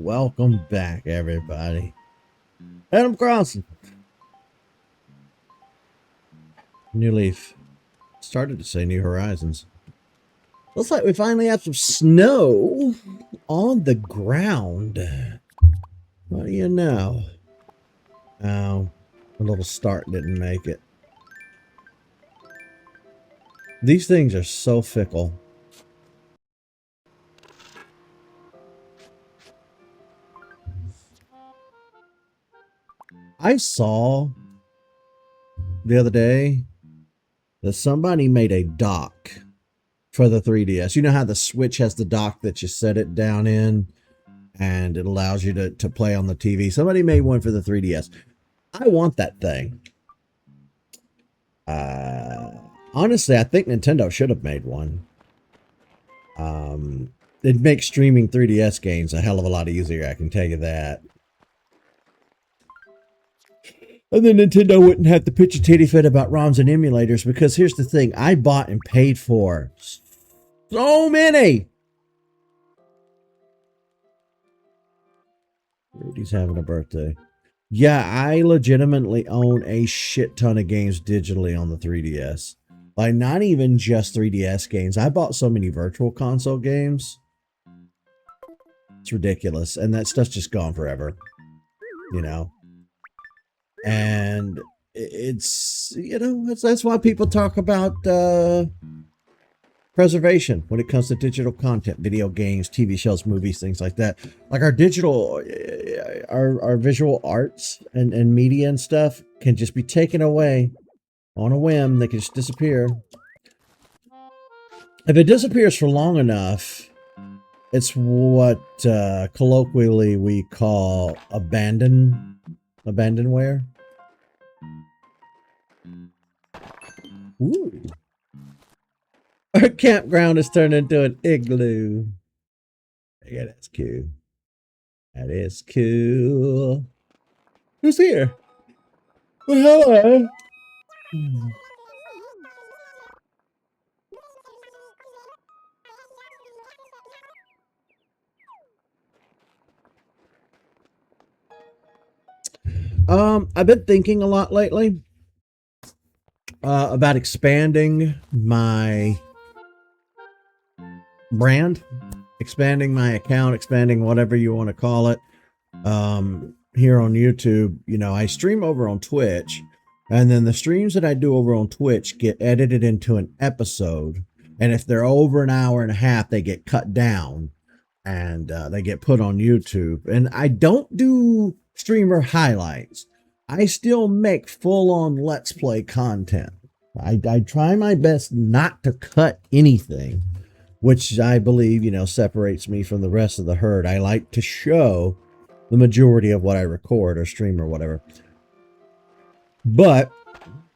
Welcome back, everybody. Adam Crossing. New Leaf. Started to say New Horizons. Looks like we finally have some snow on the ground. What do you know? Oh, a little start didn't make it. These things are so fickle. I saw the other day that somebody made a dock for the 3DS. You know how the Switch has the dock that you set it down in and it allows you to play on the TV? Somebody made one for the 3DS. I want that thing. Honestly, I think Nintendo should have made one. It'd make streaming 3DS games a hell of a lot easier, I can tell you that. And then Nintendo wouldn't have to pitch a titty fit about ROMs and emulators, because here's the thing. I bought and paid for so many. Rudy's having a birthday. Yeah, I legitimately own a shit ton of games digitally on the 3DS. Like, not even just 3DS games. I bought so many virtual console games. It's ridiculous. And that stuff's just gone forever. You know? And it's, you know, that's why people talk about preservation when it comes to digital content, video games, TV shows, movies, things like that. Like our digital, our visual arts and media and stuff can just be taken away on a whim. They can just disappear. If it disappears for long enough, it's what colloquially we call abandonware. Ooh. Our campground has turned into an igloo. Yeah, that's cool. That is cool. Who's here? Well, hello. I've been thinking a lot lately about expanding my brand, expanding my account, expanding whatever you want to call it. Here on YouTube, you know, I stream over on Twitch, and then the streams that I do over on Twitch get edited into an episode. And if they're over an hour and a half, they get cut down and they get put on YouTube. And I don't do streamer highlights. I still make full-on Let's Play content. I try my best not to cut anything, which I believe, you know, separates me from the rest of the herd. I like to show the majority of what I record or stream or whatever. But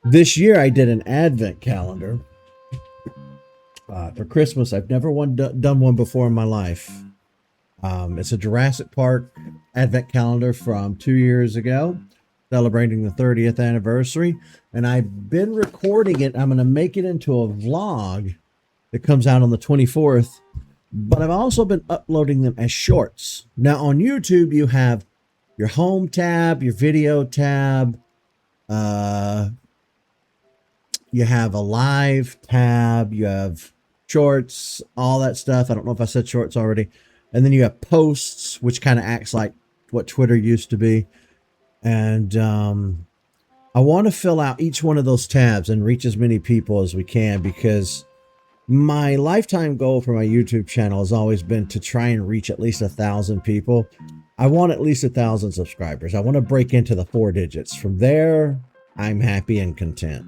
this year I did an advent calendar for Christmas. I've never done one before in my life. It's a Jurassic Park advent calendar from 2 years ago, celebrating the 30th anniversary. And I've been recording it. I'm going to make it into a vlog that comes out on the 24th. But I've also been uploading them as shorts. Now on YouTube, you have your home tab, your video tab. You have a live tab. You have shorts, all that stuff. I don't know if I said shorts already. And then you have posts, which kind of acts like what Twitter used to be. And I want to fill out each one of those tabs and reach as many people as we can, because my lifetime goal for my YouTube channel has always been to try and reach at least 1,000 people. I want at least 1,000 subscribers. I want to break into the 4 digits. From there, I'm happy and content.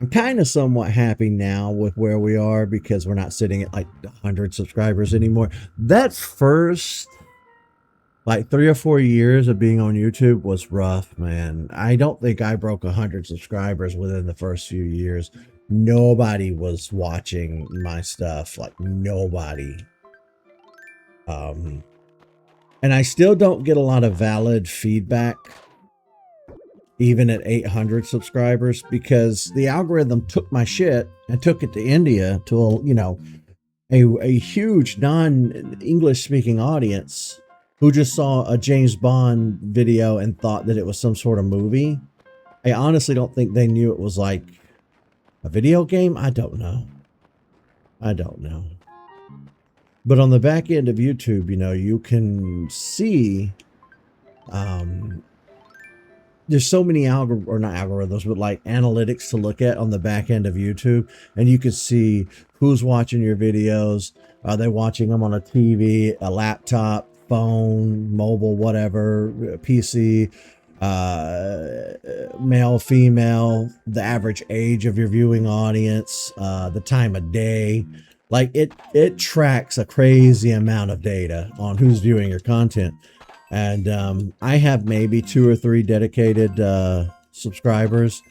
I'm kind of somewhat happy now with where we are, because we're not sitting at like 100 subscribers anymore. That first like 3 or 4 years of being on YouTube was rough, man. I don't think I broke 100 subscribers within the first few years. Nobody was watching my stuff, like nobody. And I still don't get a lot of valid feedback even at 800 subscribers, because the algorithm took my shit and took it to India to a huge non-English speaking audience who just saw a James Bond video and thought that it was some sort of movie. I honestly don't think they knew it was like a video game. I don't know. But on the back end of YouTube, you can see there's so many not algorithms, but like analytics to look at on the back end of YouTube. And you can see who's watching your videos. Are they watching them on a TV, a laptop, phone, mobile, whatever, PC, male, female, the average age of your viewing audience, the time of day. Like it tracks a crazy amount of data on who's viewing your content. And I have maybe 2 or 3 dedicated subscribers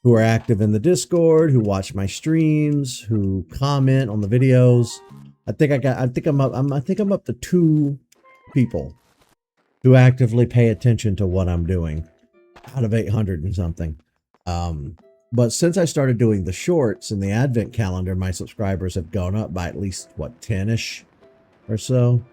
who are active in the Discord, who watch my streams, who comment on the videos. I think I'm up to 2 people who actively pay attention to what I'm doing out of 800 and something. But since I started doing the shorts and the advent calendar, my subscribers have gone up by at least, 10-ish or so.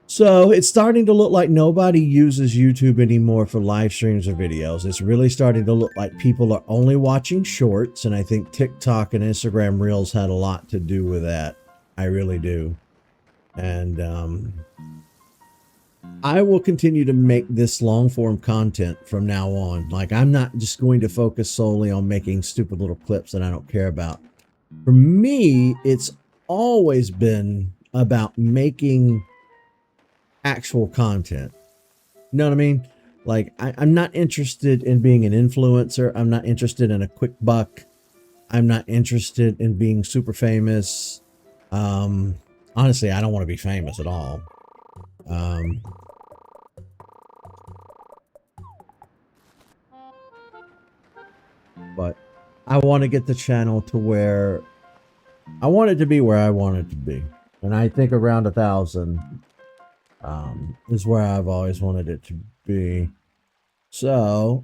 So it's starting to look like nobody uses YouTube anymore for live streams or videos. It's really starting to look like people are only watching shorts. And I think TikTok and Instagram Reels had a lot to do with that. I really do. And I will continue to make this long form content from now on. Like, I'm not just going to focus solely on making stupid little clips that I don't care about. For me, it's always been about making actual content. You know what I mean? Like, I'm not interested in being an influencer. I'm not interested in a quick buck. I'm not interested in being super famous. Honestly, I don't want to be famous at all. But I want to get the channel to where I want it to be, where I want it to be. And I think around 1,000 is where I've always wanted it to be. So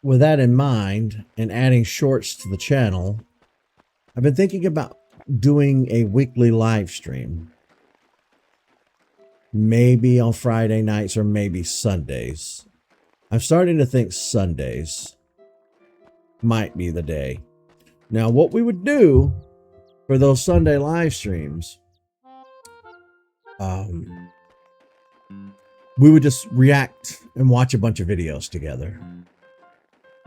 with that in mind and adding shorts to the channel, I've been thinking about doing a weekly live stream. Maybe on Friday nights or maybe Sundays. I'm starting to think Sundays might be the day. Now, what we would do for those Sunday live streams, we would just react and watch a bunch of videos together.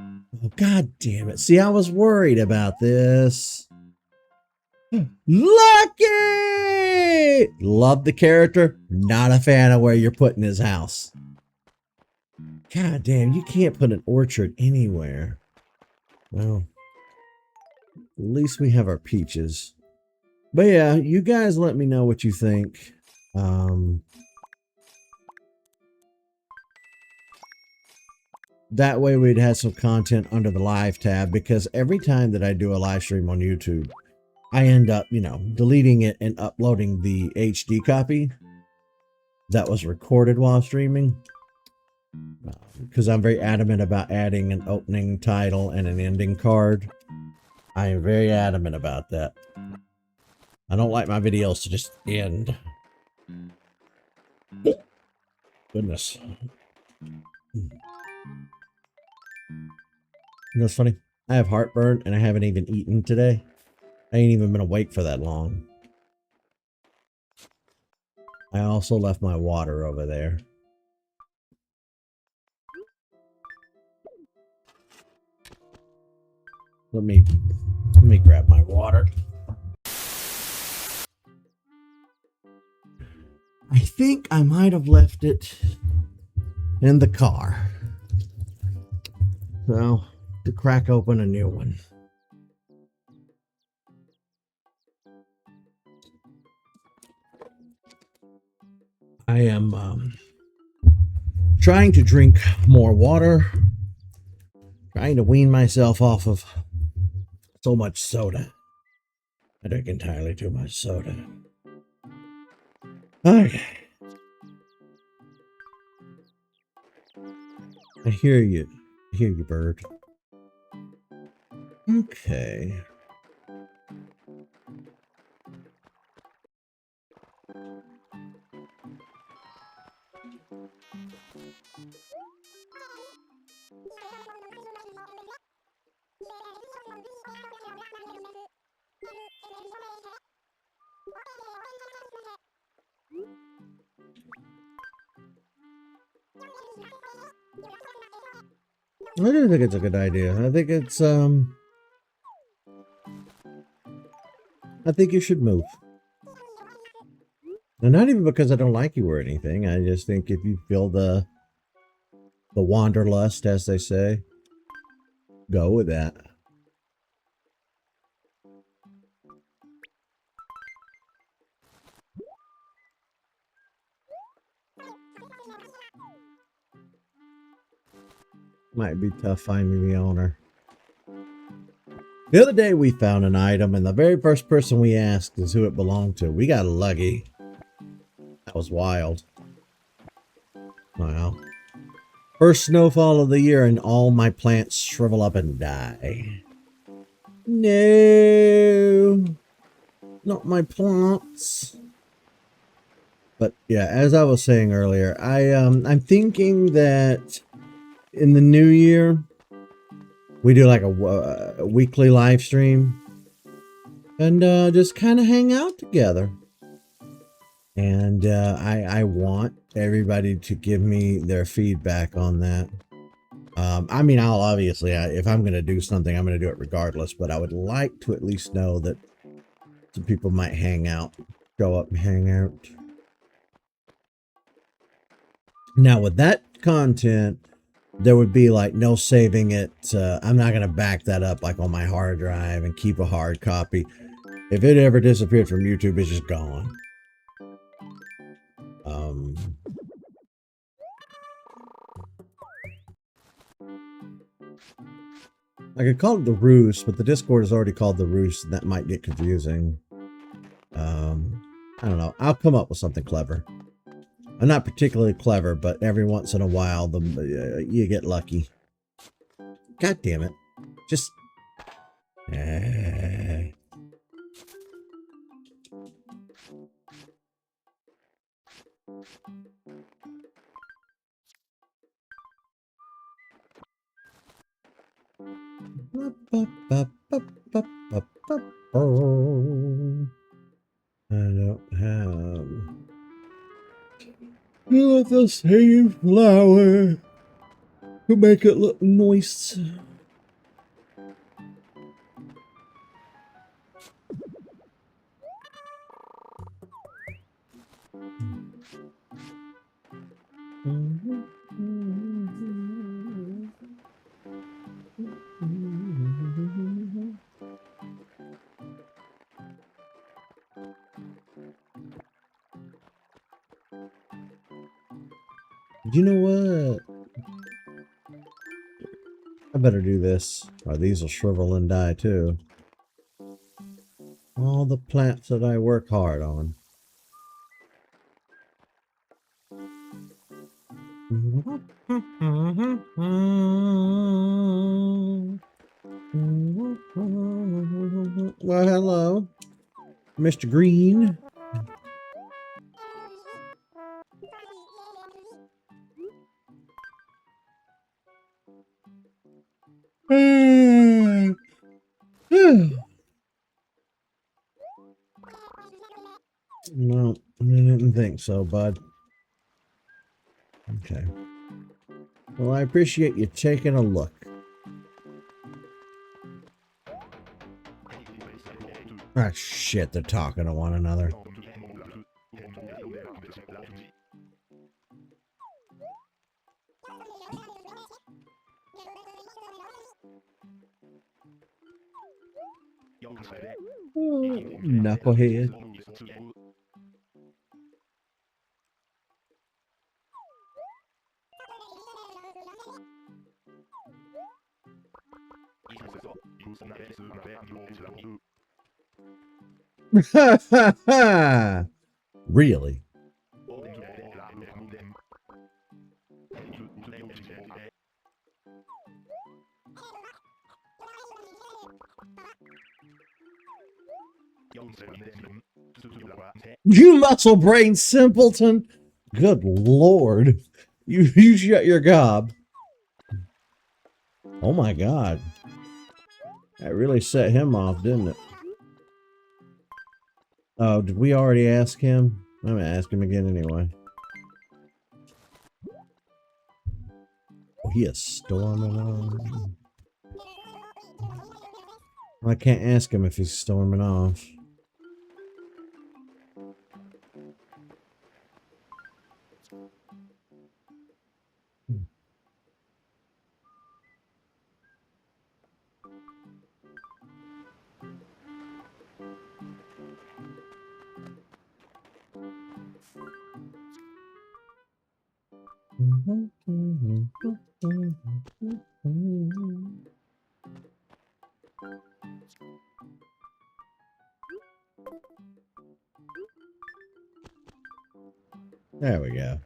Oh, God damn it. See, I was worried about this. Lucky! Love the character. Not a fan of where you're putting his house. God damn, you can't put an orchard anywhere. Well, at least we have our peaches. But yeah, you guys let me know what you think. That way we'd have some content under the live tab, because every time that I do a live stream on YouTube, I end up, deleting it and uploading the HD copy that was recorded while streaming. Because I'm very adamant about adding an opening title and an ending card. I am very adamant about that. I don't like my videos to just end. Goodness. You know what's funny? I have heartburn and I haven't even eaten today. I ain't even been awake for that long. I also left my water over there. Let me grab my water. I think I might have left it in the car. So, to crack open a new one. I am trying to drink more water. Trying to wean myself off of so much soda. I drink entirely too much soda. Okay. I hear you. I hear you, bird. Okay. I do think it's a good idea. I think it's I think you should move. And not even because I don't like you or anything. I just think if you feel the wanderlust, as they say, go with that. Might be tough finding the owner. The other day we found an item and the very first person we asked is who it belonged to. We got lucky. That was wild. Wow. First snowfall of the year and all my plants shrivel up and die. No. Not my plants. But yeah, as I was saying earlier, I'm thinking that in the new year we do like a weekly live stream and just kind of hang out together. And I want everybody to give me their feedback on that. I mean, I'll obviously, if I'm going to do something, I'm going to do it regardless. But I would like to at least know that some people might hang out, show up and hang out. Now, with that content, there would be like no saving it. I'm not going to back that up like on my hard drive and keep a hard copy. If it ever disappeared from YouTube, it's just gone. I could call it the Roost, but the Discord is already called the Roost, and that might get confusing. I don't know. I'll come up with something clever. I'm not particularly clever, but every once in a while, you get lucky. God damn it. Just... I don't have... Let the same flower to make it look nice. You know what? I better do this, or these will shrivel and die too. All the plants that I work hard on. Well, hello, Mr. Green. No, I didn't think so, bud. Okay. Well, I appreciate you taking a look. Ah, shit, they're talking to one another. Oh, knucklehead. Really? You muscle brain simpleton! Good lord. You shut your gob. Oh my god. That really set him off, didn't it? Oh, did we already ask him? I'm gonna ask him again anyway. Oh, he is storming on. Well, I can't ask him if he's storming off. There we go.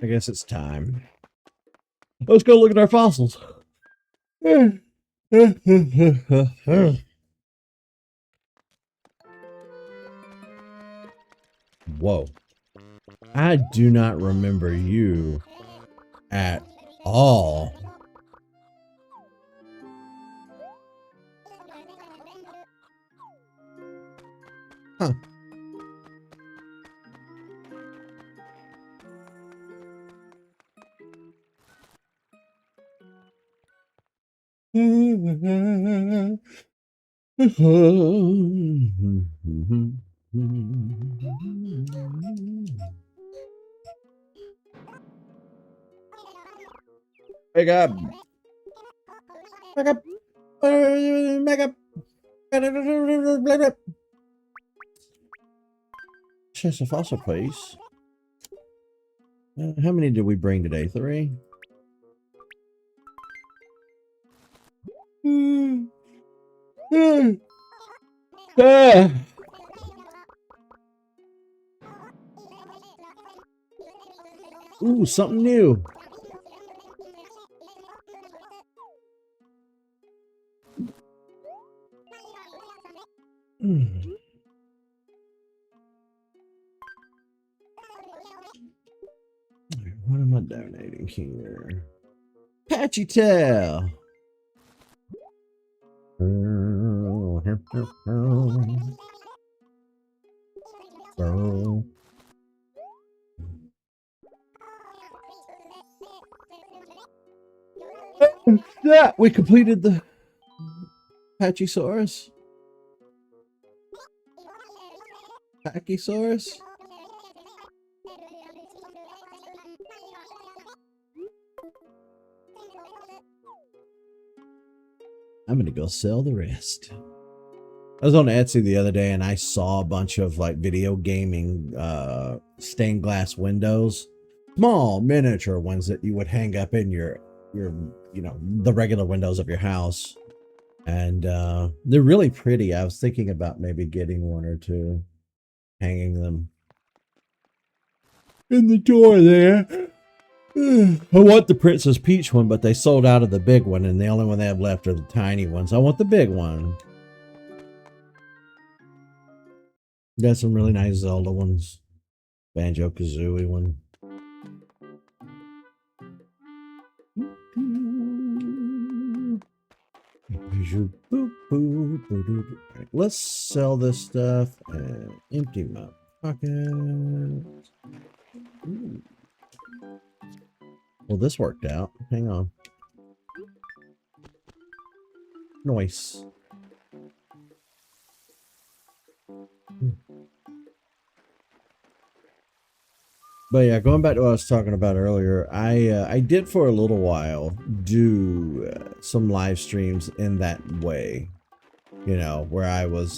I guess it's time. Let's go look at our fossils. Whoa. I do not remember you at all. Huh. Wake up. Wake up. Wake up. Chest of fossil, please. How many did we bring today? 3? Ooh, something new. What am I donating here? Patchy tail. Yeah, we completed the Pachysaurus. Pachysaurus. I'm gonna go sell the rest. I was on Etsy the other day and I saw a bunch of like video gaming stained glass windows, small miniature ones that you would hang up in your you know, the regular windows of your house, and they're really pretty. I was thinking about maybe getting 1 or 2, hanging them in the door there. I want the Princess Peach one, but they sold out of the big one, and the only one they have left are the tiny ones. I want the big one. Got some really nice Zelda ones. Banjo-Kazooie one. Right, let's sell this stuff and empty my pocket. Well, this worked out. Hang on. Nice. But yeah, going back to what I was talking about earlier, I did for a little while do some live streams in that way, you know, where I was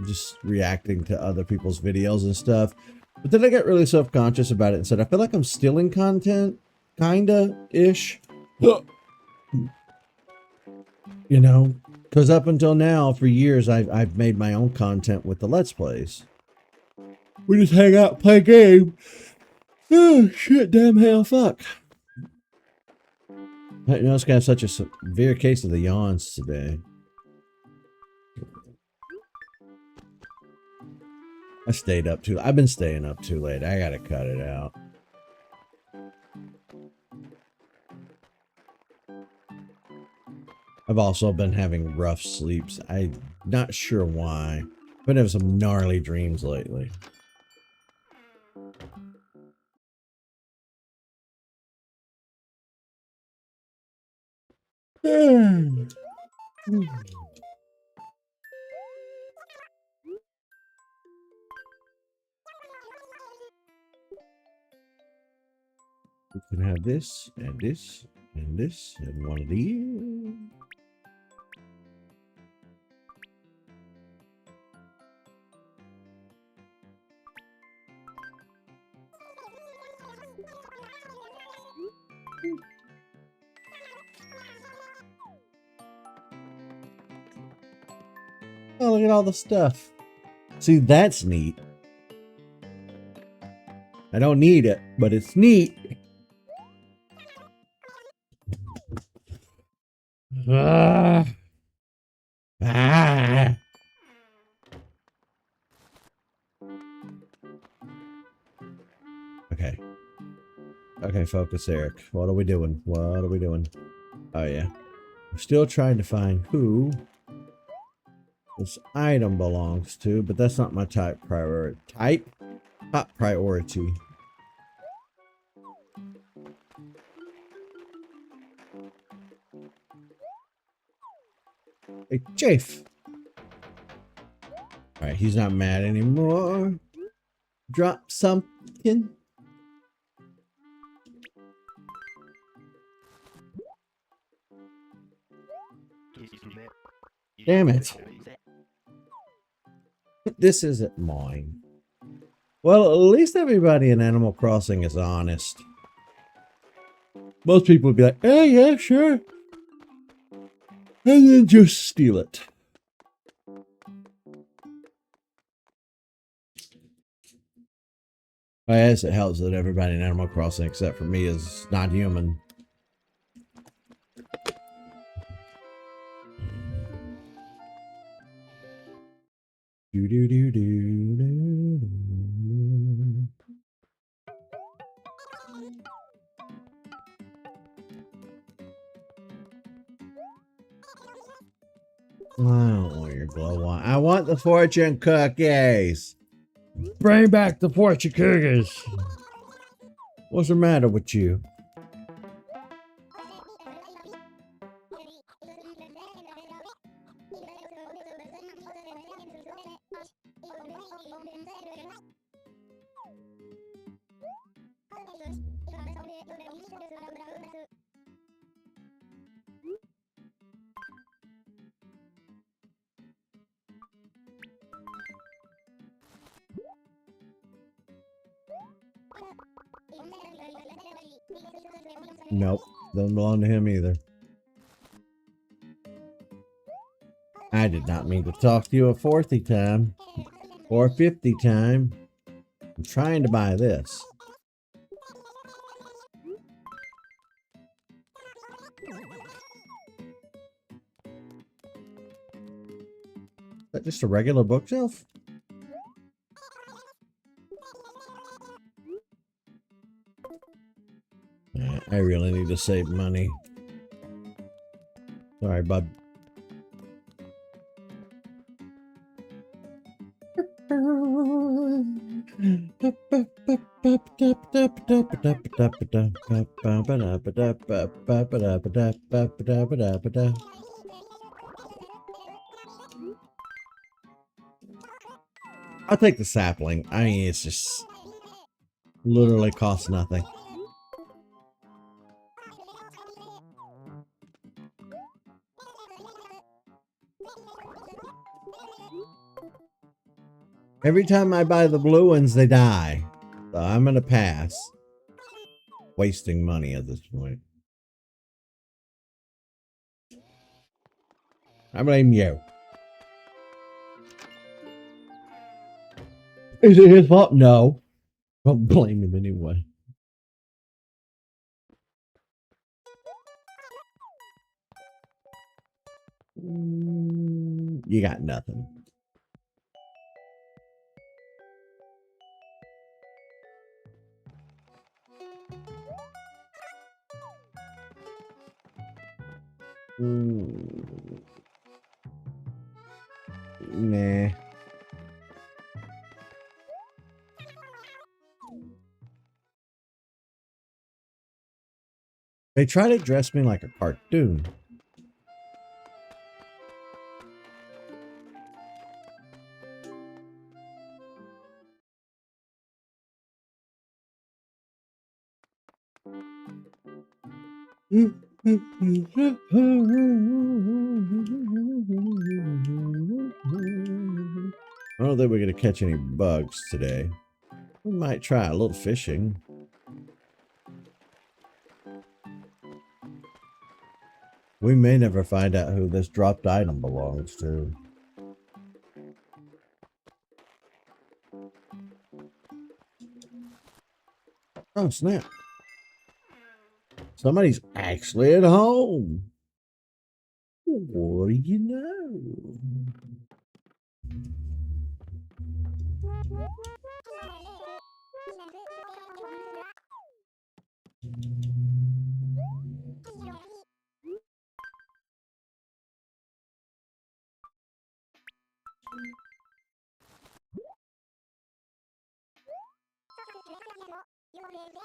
just reacting to other people's videos and stuff. But then I got really self-conscious about it and said, I feel like I'm stealing content, kinda ish, you know, because up until now, for years, I've made my own content with the Let's Plays. We just hang out, play a game. Oh, shit, damn hell, fuck. You know, it's got such a severe case of the yawns today. I've been staying up too late. I gotta cut it out. I've also been having rough sleeps. I'm not sure why. I've been having some gnarly dreams lately. We can have this, and this, and this, and one of these. Oh, look at all the stuff. See, that's neat. I don't need it, but it's neat. Ah. Ah. Okay. Okay, focus, Eric. What are we doing? What are we doing? Oh, yeah. We're still trying to find who this item belongs to, but that's not my top priority. Top priority. Hey, Chafe. Alright, he's not mad anymore. Drop something. Damn it. This isn't mine. Well, at least everybody in Animal Crossing is honest. Most people would be like, hey, yeah, sure. And then just steal it. I guess it helps that everybody in Animal Crossing except for me is not human. Do do do do do. I don't want your glow on. I want the fortune cookies. Bring back the fortune cookies. What's the matter with you? Nope, doesn't belong to him either. I did not mean to talk to you a 40th time or a 50th time. I'm trying to buy this. Is that just a regular bookshelf? I really need to save money. Sorry, bud. I'll take the sapling. I mean, it's just... Literally costs nothing. Every time I buy the blue ones, they die. So I'm gonna pass. Wasting money at this point. I blame you. Is it his fault? No. Don't blame him anyway. You got nothing. Nah. They try to dress me like a cartoon. I don't think we're going to catch any bugs today. We might try a little fishing. We may never find out who this dropped item belongs to. Oh, snap. Somebody's actually at home. What do you know?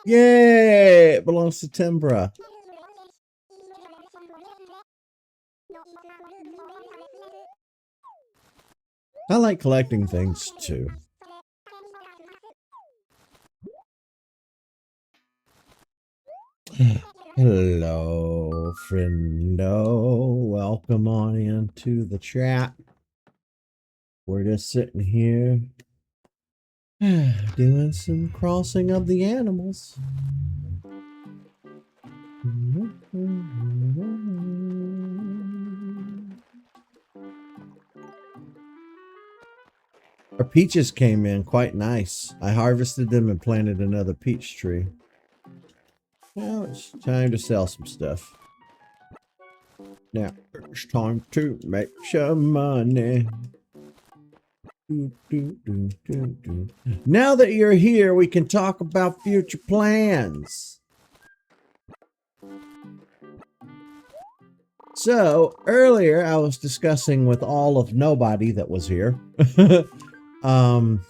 Yeah, it belongs to Timbra. I like collecting things too. Hello, friendo. Welcome on into the chat. We're just sitting here doing some crossing of the animals. Our peaches came in quite nice. I harvested them and planted another peach tree. Now it's time to sell some stuff. Now it's time to make some money. Now that you're here, we can talk about future plans. So earlier I was discussing with all of nobody that was here. I'm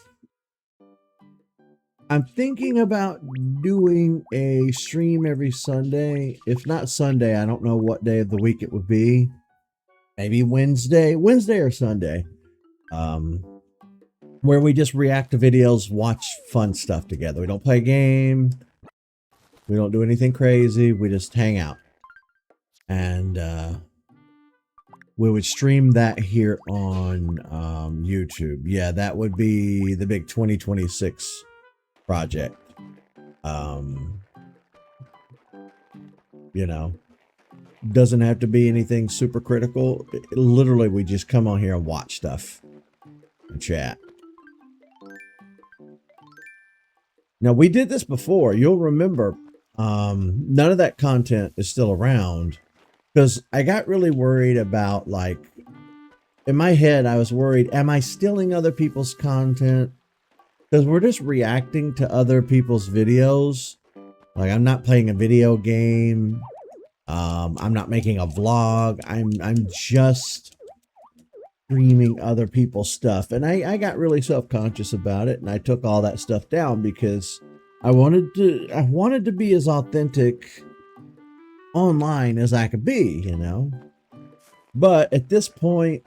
thinking about doing a stream every Sunday. If not Sunday, I don't know what day of the week it would be. Maybe Wednesday or Sunday. Where we just react to videos, watch fun stuff together. We don't play a game. We don't do anything crazy. We just hang out. And we would stream that here on YouTube. Yeah, that would be the big 2026 project. You know, doesn't have to be anything super critical. Literally, we just come on here and watch stuff and chat. Now, we did this before. You'll remember, none of that content is still around because I got really worried about, like, in my head, I was worried, am I stealing other people's content? Because we're just reacting to other people's videos. Like, I'm not playing a video game. I'm not making a vlog. I'm just streaming other people's stuff. And I got really self-conscious about it, and I took all that stuff down because I wanted to be as authentic online as I could be, you know. But at this point,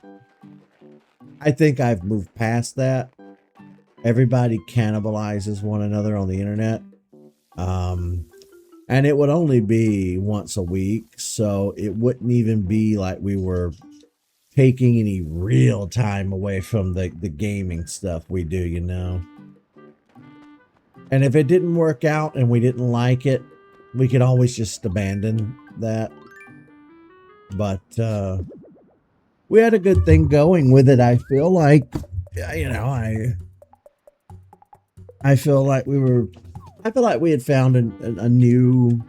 I think I've moved past that. Everybody cannibalizes one another on the internet. And it would only be once a week, so it wouldn't even be like we were taking any real time away from the gaming stuff we do, you know. And if it didn't work out and we didn't like it, we could always just abandon that. But we had a good thing going with it. I feel like, you know, I feel like we had found a new,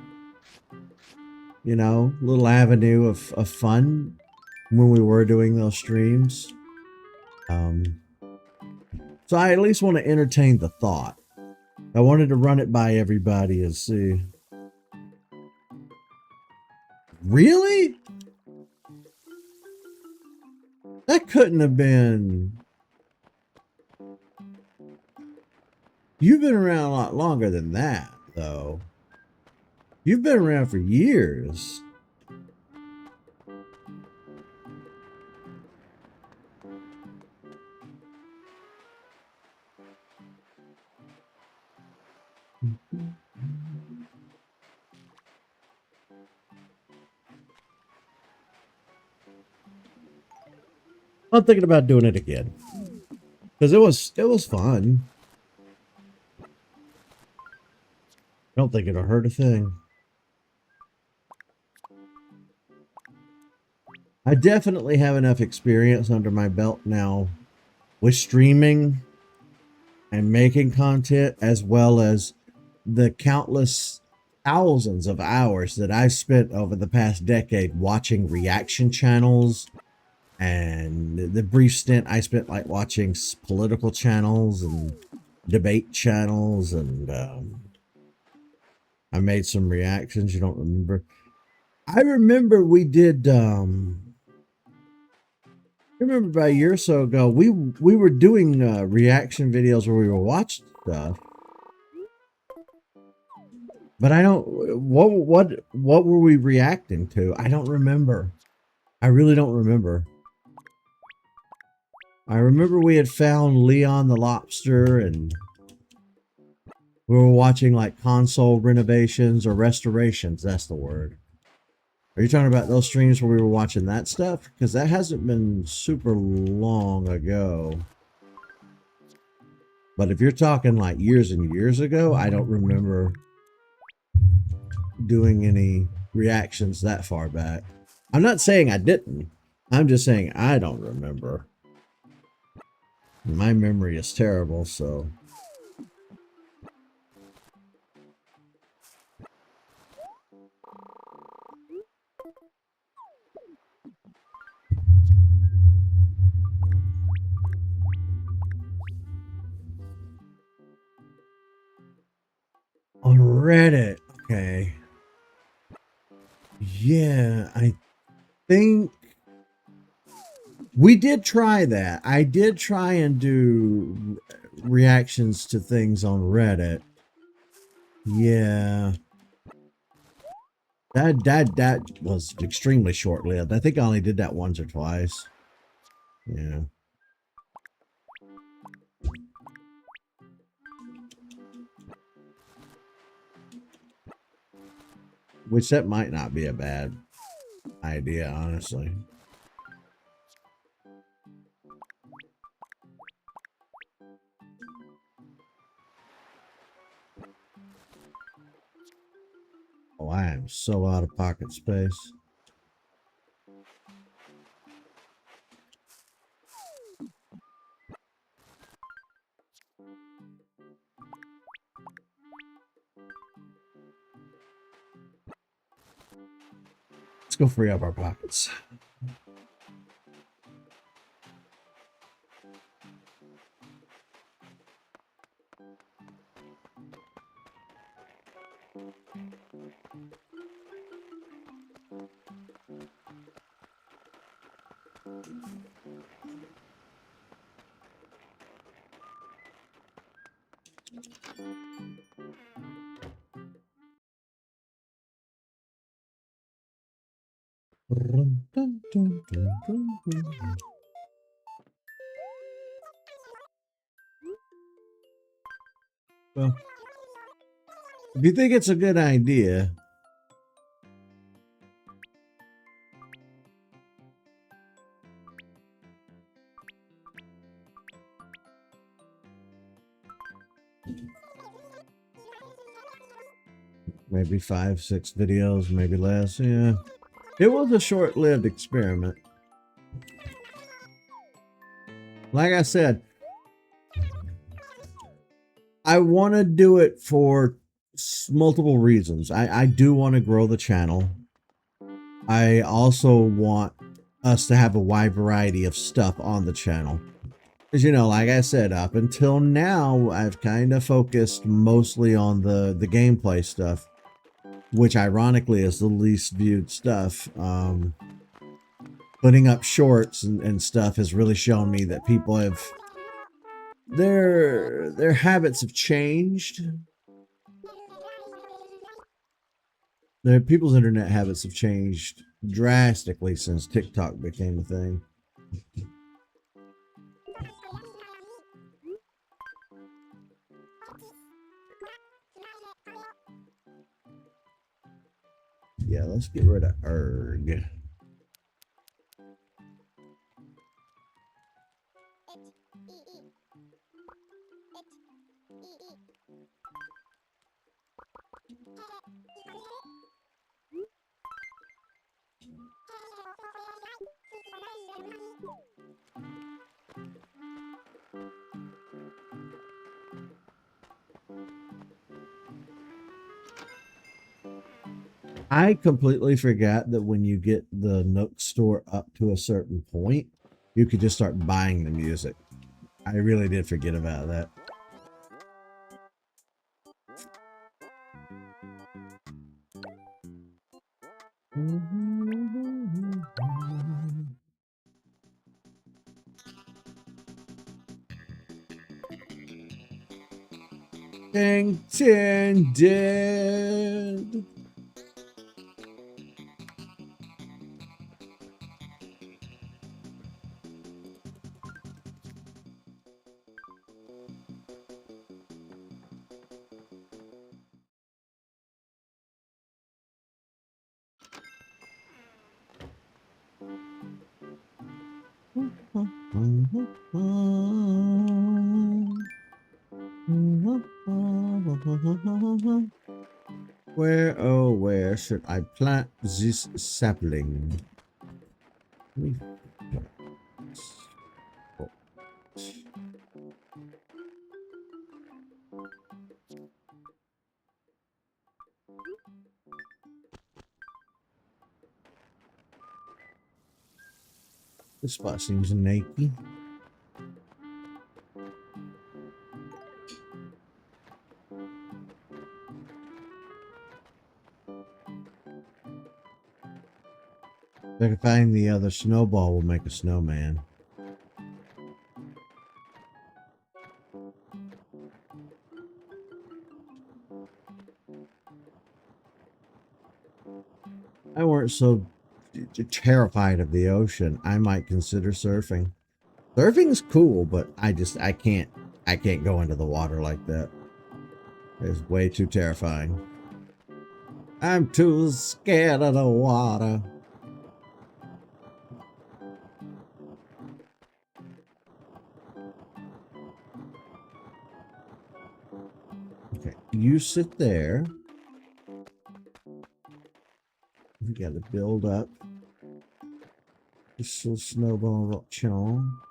you know, little avenue of fun when we were doing those streams. So I at least want to entertain the thought. I wanted to run it by everybody and see. Really? That couldn't have been. You've been around a lot longer than that, though. You've been around for years. I'm thinking about doing it again because it was fun. I don't think it'll hurt a thing. I definitely have enough experience under my belt now with streaming and making content, as well as the countless thousands of hours that I've spent over the past decade watching reaction channels, and the brief stint I spent like watching political channels and debate channels, and I made some reactions. You don't remember? I remember we did. I remember about a year or so ago, we were doing reaction videos where we were watching stuff. But I don't. What were we reacting to? I don't remember. I really don't remember. I remember we had found Leon the Lobster, and we were watching like console renovations or restorations. That's the word. Are you talking about those streams where we were watching that stuff? Because that hasn't been super long ago. But if you're talking like years and years ago, I don't remember doing any reactions that far back. I'm not saying I didn't. I'm just saying I don't remember. My memory is terrible, so. On Reddit, okay. Yeah, I think we did try that. I did try and do reactions to things on Reddit. Yeah. That was extremely short-lived. I think I only did that once or twice. Yeah. Which that might not be a bad idea, honestly. Oh, I am so out of pocket space. Let's go free up our pockets. Well, If you think it's a good idea, maybe 5, 6 videos, maybe less. Yeah, it was a short-lived experiment. Like I said, I want to do it for multiple reasons. I do want to grow the channel. I also want us to have a wide variety of stuff on the channel. Because, you know, like I said, up until now, I've kind of focused mostly on the gameplay stuff, which ironically is the least viewed stuff. Putting up shorts and stuff has really shown me that people have their habits have changed. Their people's internet habits have changed drastically since TikTok became a thing. Yeah, let's get rid of erg. I completely forgot that when you get the Nook store up to a certain point, you could just start buying the music. I really did forget about that. Intended. Where, oh, where should I plant this sapling? This spot seems naked. If I can find the other snowball, we'll make a snowman. I weren't so terrified of the ocean, I might consider surfing. Surfing's cool, but I can't go into the water like that. It's way too terrifying. I'm too scared of the water. Okay, you sit there. We gotta build up this little snowball rock charm.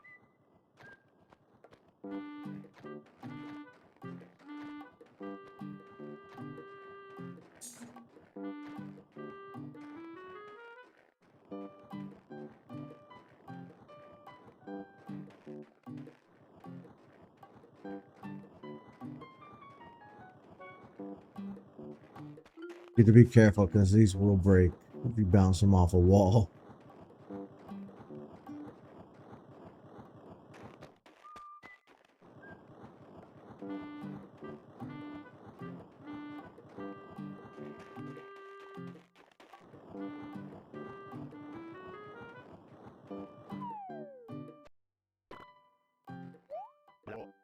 You have to be careful because these will break if you bounce them off a wall.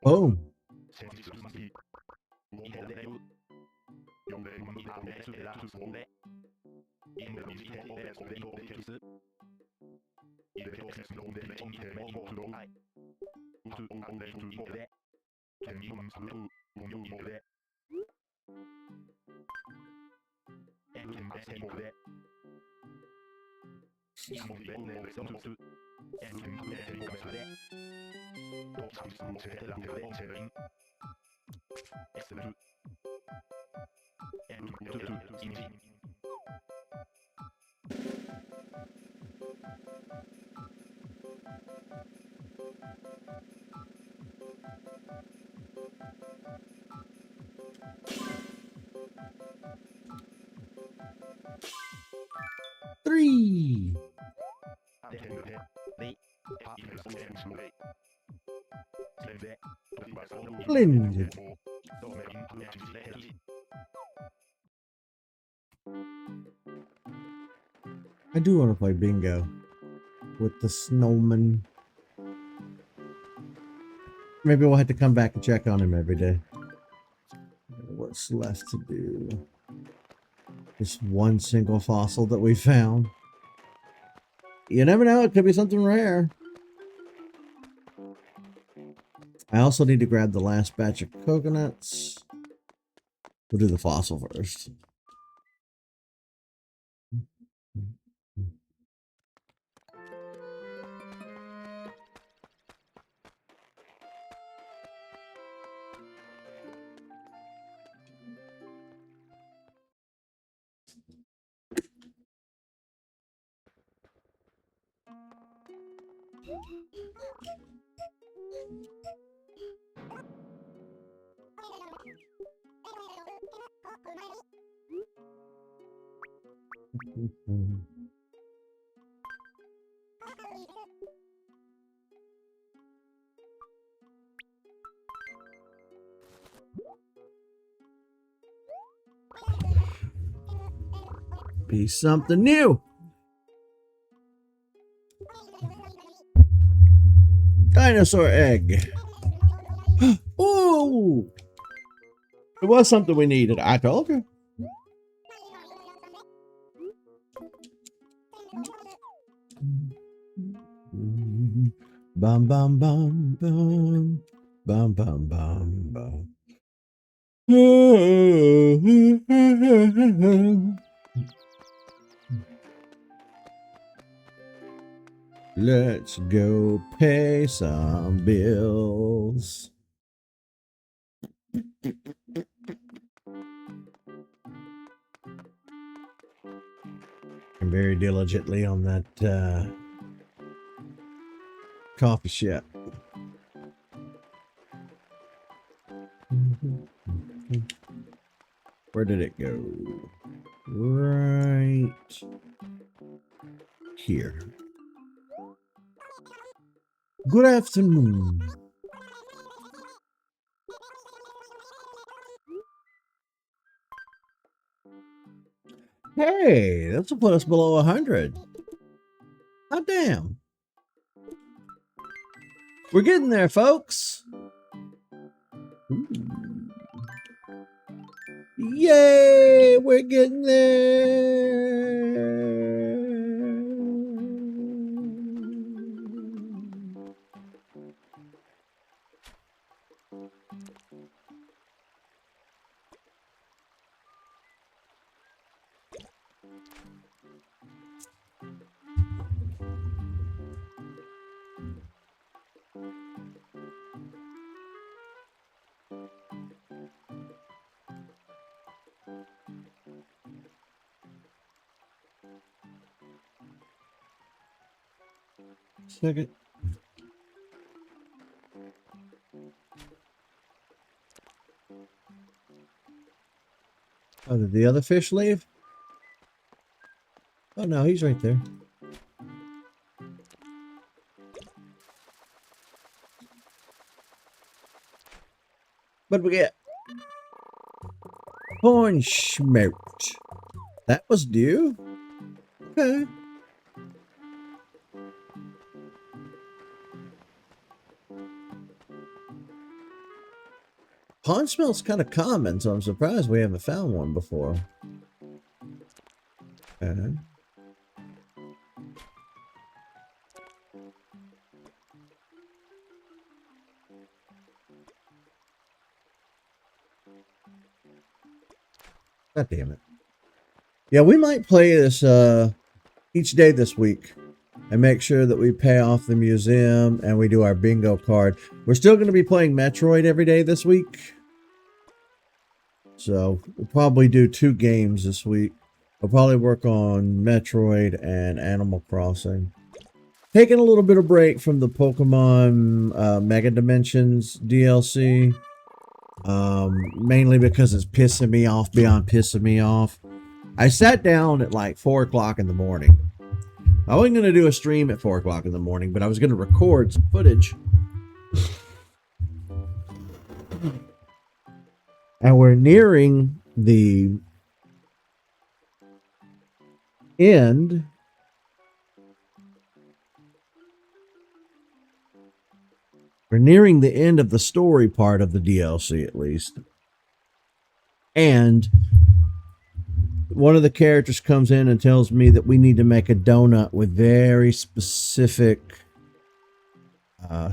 Boom. Three. Splendid. I do want to play bingo with the snowman. Maybe we'll have to come back and check on him every day. What's left to do? Just one single fossil that we found. You never know, it could be something rare. I also need to grab the last batch of coconuts. We'll do the fossil first. Be something new. Dinosaur egg. Oh, it was something we needed. I told you. Bum bum bum bum bum bum bum bum. Let's go pay some bills. I'm very diligently on that coffee shop. Where did it go? Right here. Good afternoon. Hey, that's will put us below 100. Oh, damn. We're getting there, folks. Ooh. Yay, we're getting there. Second. Oh, did the other fish leave? Oh no, he's right there. What did we get? Corn smoked. That was new? Okay. Pond smell's kind of common, so I'm surprised we haven't found one before. God damn it. Yeah, we might play this each day this week and make sure that we pay off the museum and we do our bingo card. We're still going to be playing Metroid every day this week. So we'll probably do 2 games this week. We'll probably work on Metroid and Animal Crossing. Taking a little bit of break from the Pokemon Mega Dimensions DLC. Mainly because it's pissing me off beyond pissing me off. I sat down at like 4 o'clock in the morning. I wasn't going to do a stream at 4 o'clock in the morning, but I was going to record some footage. And we're nearing the end. We're nearing the end of the story part of the DLC, at least. And one of the characters comes in and tells me that we need to make a donut with very specific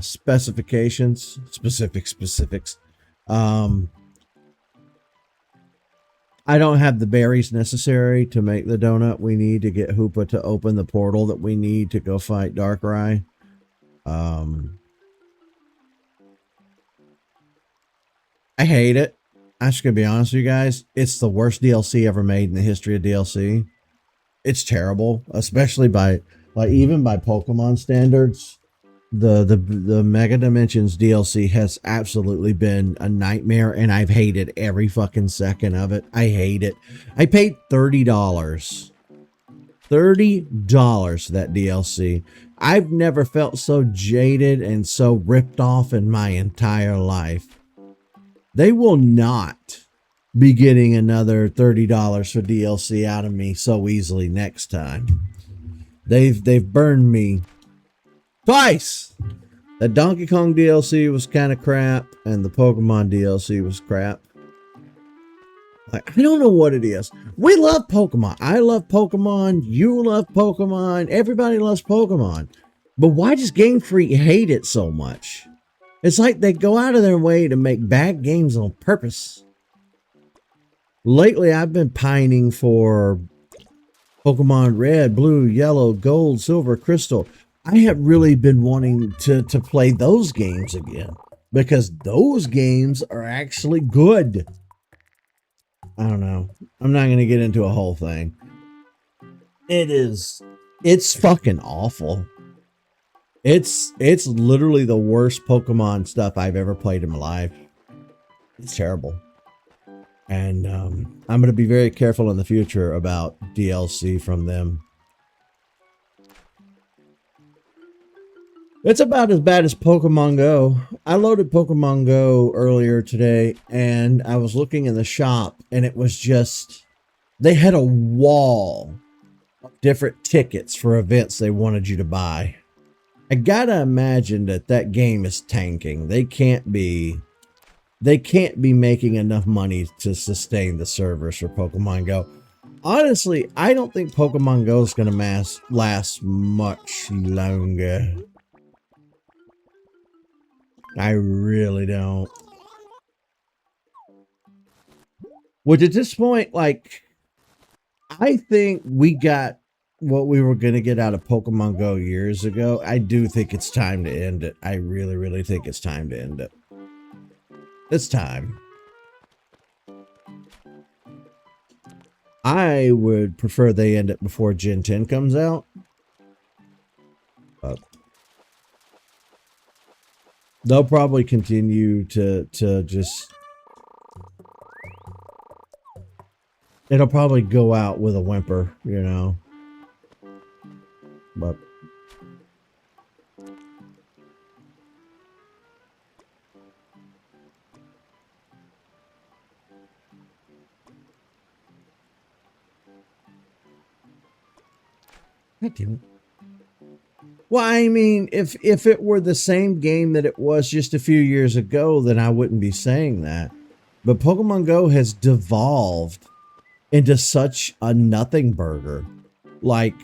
specifics. I don't have the berries necessary to make the donut. We need to get Hoopa to open the portal that we need to go fight Darkrai. I hate it. I'm just gonna be honest with you guys. It's the worst DLC ever made in the history of DLC. It's terrible, especially by even by Pokemon standards. The Mega Dimensions DLC has absolutely been a nightmare, and I've hated every fucking second of it. I hate it. I paid $30. $30 for that DLC. I've never felt so jaded and so ripped off in my entire life. They will not be getting another $30 for DLC out of me so easily next time. They've burned me twice. The Donkey Kong DLC was kind of crap, and the Pokemon DLC was crap. Like, I don't know what it is. We love Pokemon. I love Pokemon. You love Pokemon. Everybody loves Pokemon. But why does Game Freak hate it so much? It's like they go out of their way to make bad games on purpose. Lately, I've been pining for Pokemon Red, Blue, Yellow, Gold, Silver, Crystal. I have really been wanting to play those games again because those games are actually good. I don't know. I'm not going to get into a whole thing. It's fucking awful. It's literally the worst Pokemon stuff I've ever played in my life. It's terrible. And I'm going to be very careful in the future about DLC from them. It's about as bad as Pokemon Go. I loaded Pokemon Go earlier today, and I was looking in the shop, and it was just, they had a wall of different tickets for events they wanted you to buy. I gotta imagine that game is tanking. They can't be making enough money to sustain the servers for Pokemon Go. Honestly, I don't think Pokemon Go is gonna last much longer. I really don't. Which at this point, like, I think we got what we were going to get out of Pokemon Go years ago. I do think it's time to end it. I really, really think it's time to end it. It's time. I would prefer they end it before Gen 10 comes out. But they'll probably continue to just... It'll probably go out with a whimper, you know. But... I didn't. Well, I mean, if it were the same game that it was just a few years ago, then I wouldn't be saying that. But Pokemon Go has devolved into such a nothing burger. Like,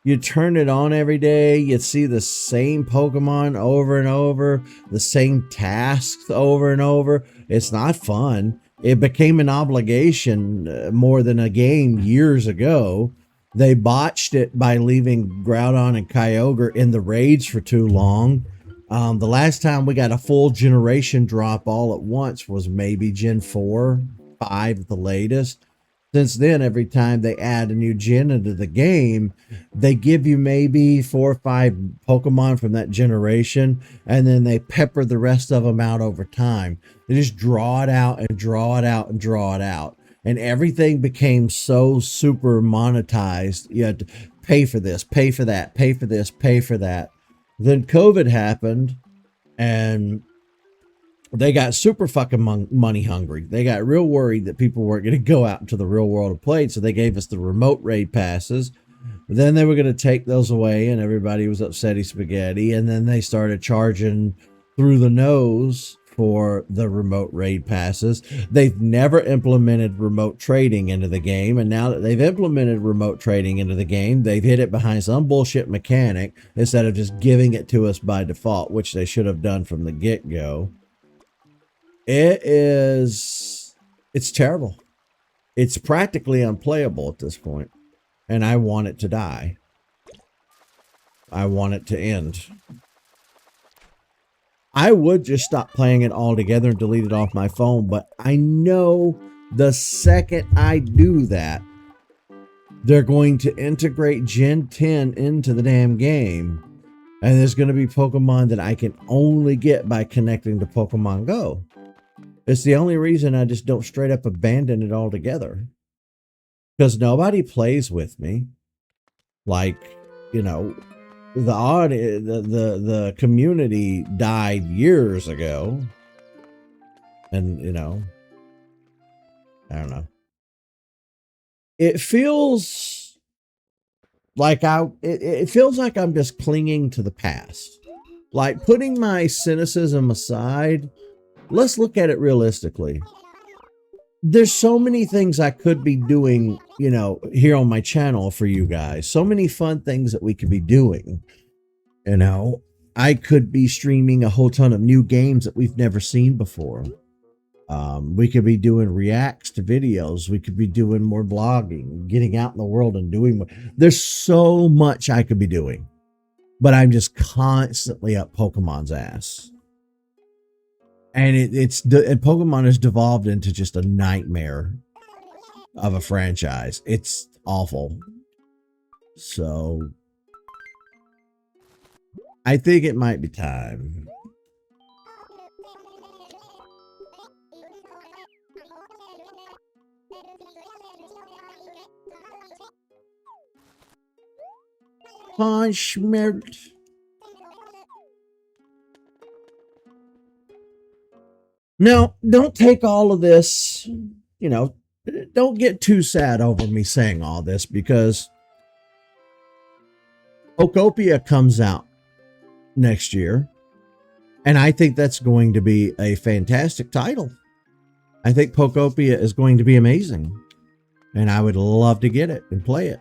you turn it on every day, you see the same Pokemon over and over, the same tasks over and over. It's not fun. It became an obligation more than a game years ago. They botched it by leaving Groudon and Kyogre in the raids for too long. The last time we got a full generation drop all at once was maybe Gen 4, 5 at the latest. Since then, every time they add a new gen into the game, they give you maybe 4 or 5 Pokemon from that generation, and then they pepper the rest of them out over time. They just draw it out and draw it out and draw it out. And everything became so super monetized. You had to pay for this, pay for that, pay for this, pay for that. Then COVID happened, and they got super fucking money hungry. They got real worried that people weren't going to go out into the real world and play. So they gave us the remote raid passes. Then they were going to take those away, and everybody was upsetty spaghetti. And then they started charging through the nose for the remote raid passes. They've never implemented remote trading into the game. And now that they've implemented remote trading into the game, they've hid it behind some bullshit mechanic instead of just giving it to us by default, which they should have done from the get-go. It's terrible. It's practically unplayable at this point, and I want it to die. I want it to end. I would just stop playing it altogether and delete it off my phone, but I know the second I do that, they're going to integrate Gen 10 into the damn game, and there's going to be Pokemon that I can only get by connecting to Pokemon Go. It's the only reason I just don't straight up abandon it altogether. Because nobody plays with me. Like, you know, the community died years ago. And, you know, I don't know. It feels like it feels like I'm just clinging to the past. Like, putting my cynicism aside, let's look at it realistically. There's so many things I could be doing, you know, here on my channel for you guys. So many fun things that we could be doing. You know, I could be streaming a whole ton of new games that we've never seen before. We could be doing reacts to videos. We could be doing more blogging, getting out in the world and doing more. There's so much I could be doing, but I'm just constantly up Pokemon's ass. And and Pokemon has devolved into just a nightmare of a franchise. It's awful. So I think it might be time. Punishment. Now, don't take all of this, you know, don't get too sad over me saying all this, because Pokopia comes out next year, and I think that's going to be a fantastic title. I think Pokopia is going to be amazing, and I would love to get it and play it.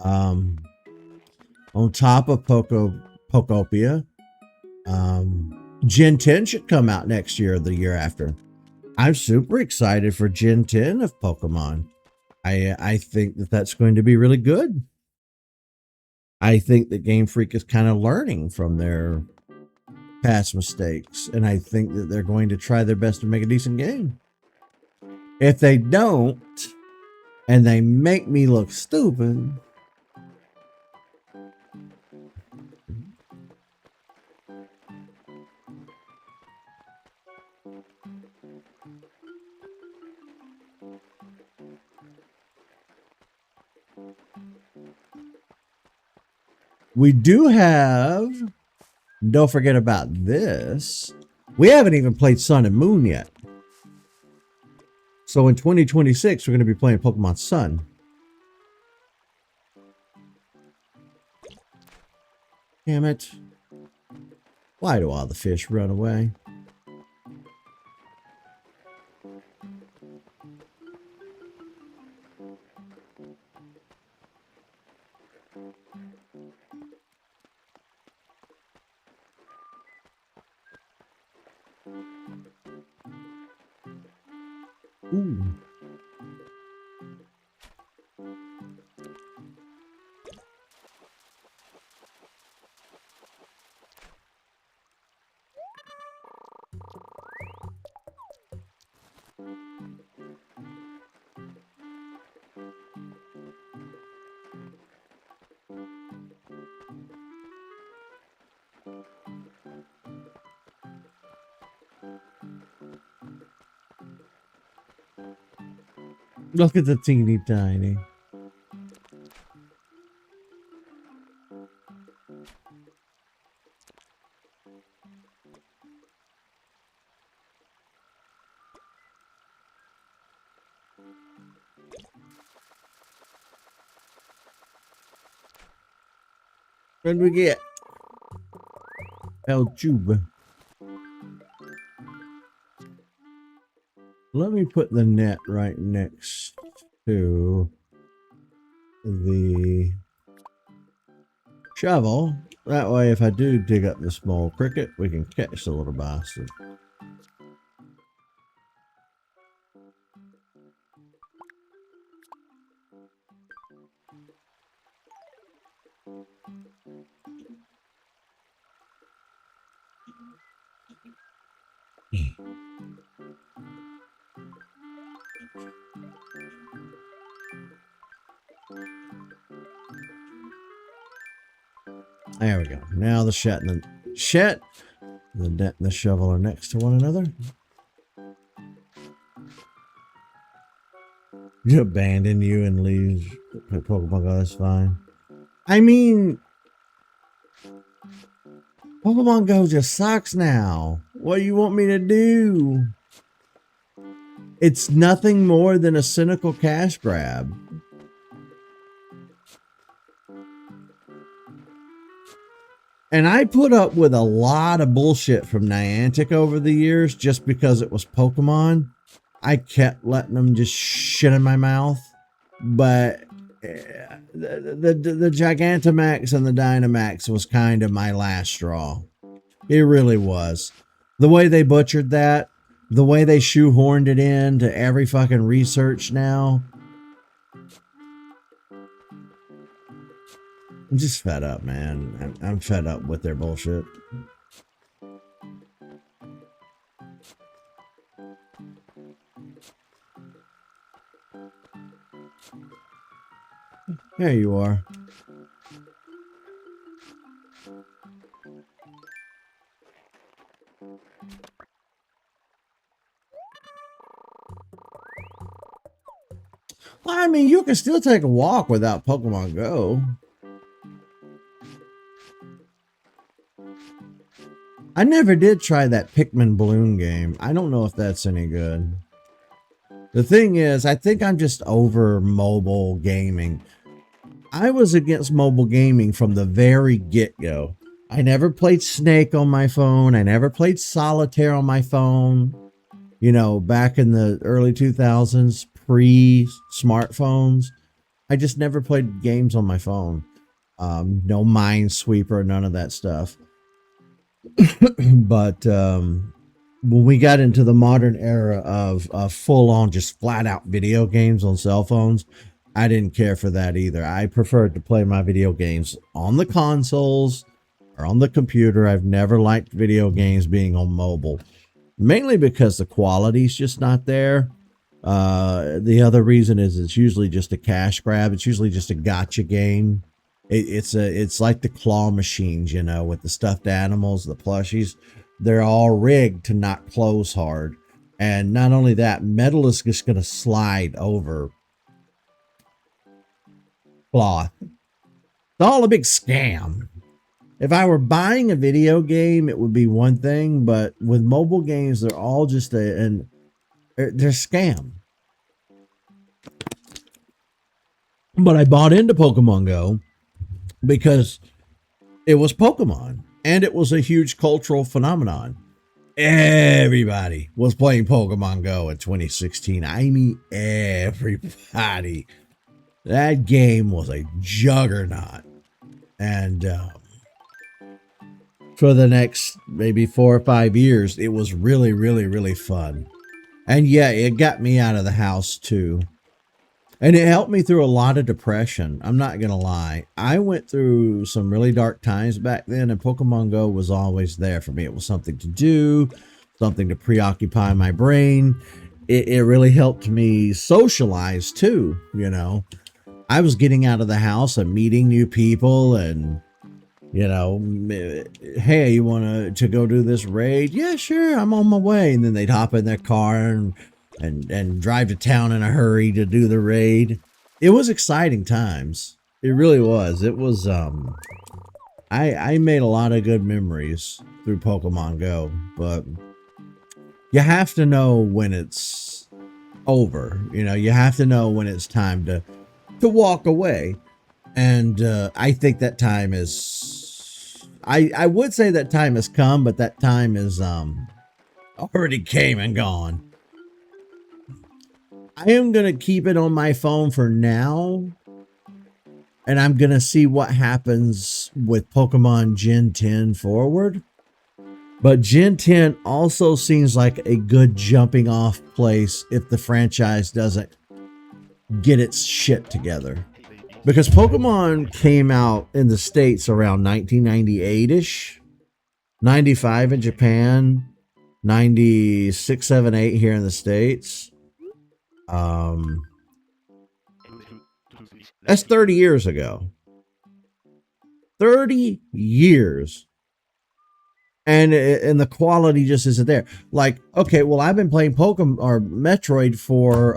On top of Pokopia, Gen 10 should come out next year or the year after. I'm super excited for Gen 10 of Pokemon. I think that that's going to be really good. I think that Game Freak is kind of learning from their past mistakes, and I think that they're going to try their best to make a decent game. If they don't, and they make me look stupid, we do have, don't forget about this, we haven't even played Sun and Moon yet. So in 2026, we're going to be playing Pokemon Sun. Damn it. Why do all the fish run away? Ooh. Look at the teeny tiny. What did we get? El Juba. Let me put the net right next to the shovel. That way, if I do dig up the small cricket, we can catch the little bastard. There we go. Now the shet and the net and the shovel are next to one another. You abandon you and leave Pokemon Go, that's fine. I mean, Pokemon Go just sucks now. What do you want me to do? It's nothing more than a cynical cash grab. And I put up with a lot of bullshit from Niantic over the years just because it was Pokemon. I kept letting them just shit in my mouth. But the Gigantamax and the Dynamax was kind of my last straw. It really was. The way they butchered that, the way they shoehorned it into every fucking research now. I'm just fed up, man. I'm fed up with their bullshit. There you are. Well, I mean, you can still take a walk without Pokemon Go. I never did try that Pikmin balloon game. I don't know if that's any good. The thing is, I think I'm just over mobile gaming. I was against mobile gaming from the very get-go. I never played Snake on my phone. I never played Solitaire on my phone. You know, back in the early 2000s, pre-smartphones. I just never played games on my phone. No Minesweeper, none of that stuff. But when we got into the modern era of full-on, just flat-out video games on cell phones, I didn't care for that either. I preferred to play my video games on the consoles or on the computer. I've never liked video games being on mobile, mainly because the quality's just not there. The other reason is it's usually just a cash grab. It's usually just a gotcha game. It's like the claw machines, you know, with the stuffed animals, the plushies. They're all rigged to not close hard. And not only that, metal is just going to slide over cloth. It's all a big scam. If I were buying a video game, it would be one thing, but with mobile games, they're all just they're scam. But I bought into Pokemon Go because it was Pokemon and it was a huge cultural phenomenon. Everybody was playing Pokemon Go in 2016. I mean, everybody. That game was a juggernaut. And for the next maybe 4 or 5 years, it was really, really, really fun. And yeah, it got me out of the house too. And it helped me through a lot of depression. I'm not going to lie. I went through some really dark times back then, and Pokemon Go was always there for me. It was something to do, something to preoccupy my brain. It really helped me socialize too, you know. I was getting out of the house and meeting new people and, you know, hey, you want to go do this raid? Yeah, sure, I'm on my way. And then they'd hop in their car and drive to town in a hurry to do the raid. It was exciting times. It really was. It was I made a lot of good memories through Pokemon Go, but you have to know when it's over. You know, you have to know when it's time to walk away. And I think that time is I would say that time has come, but that time is already came and gone. I am going to keep it on my phone for now. And I'm going to see what happens with Pokemon Gen 10 forward. But Gen 10 also seems like a good jumping off place if the franchise doesn't get its shit together. Because Pokemon came out in the States around 1998-ish. 95 in Japan. 96, 7, 8 here in the States. That's 30 years ago. 30 years. And the quality just isn't there. Like, okay, well, I've been playing Pokemon or Metroid for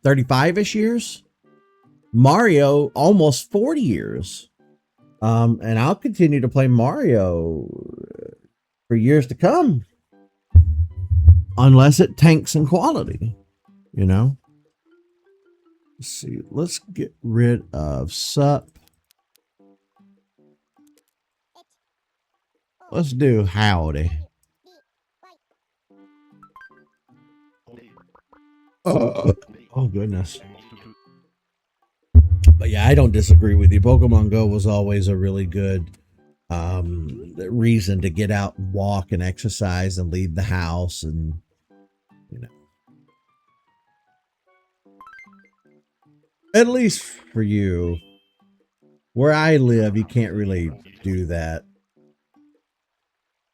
35-ish years. Mario, almost 40 years. And I'll continue to play Mario for years to come. Unless it tanks in quality, you know? Let's see. Let's get rid of Sup. Let's do Howdy. Oh goodness. But yeah, I don't disagree with you. Pokemon Go was always a really good reason to get out and walk and exercise and leave the house, and you know, at least for you. Where I live, you can't really do that.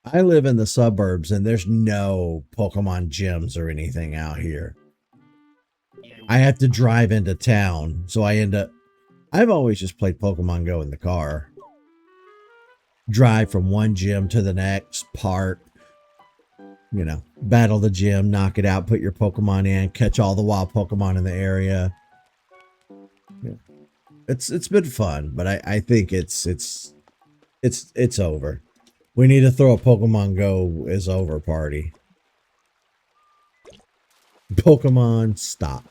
I live in the suburbs and there's no Pokemon gyms or anything out here. I have to drive into town, so I've always just played Pokemon Go in the car. Drive from one gym to the next, park, you know, battle the gym, knock it out, put your Pokemon in, catch all the wild Pokemon in the area. Yeah. It's been fun, but I think it's over. We need to throw a Pokemon Go is over party. Pokemon, stop.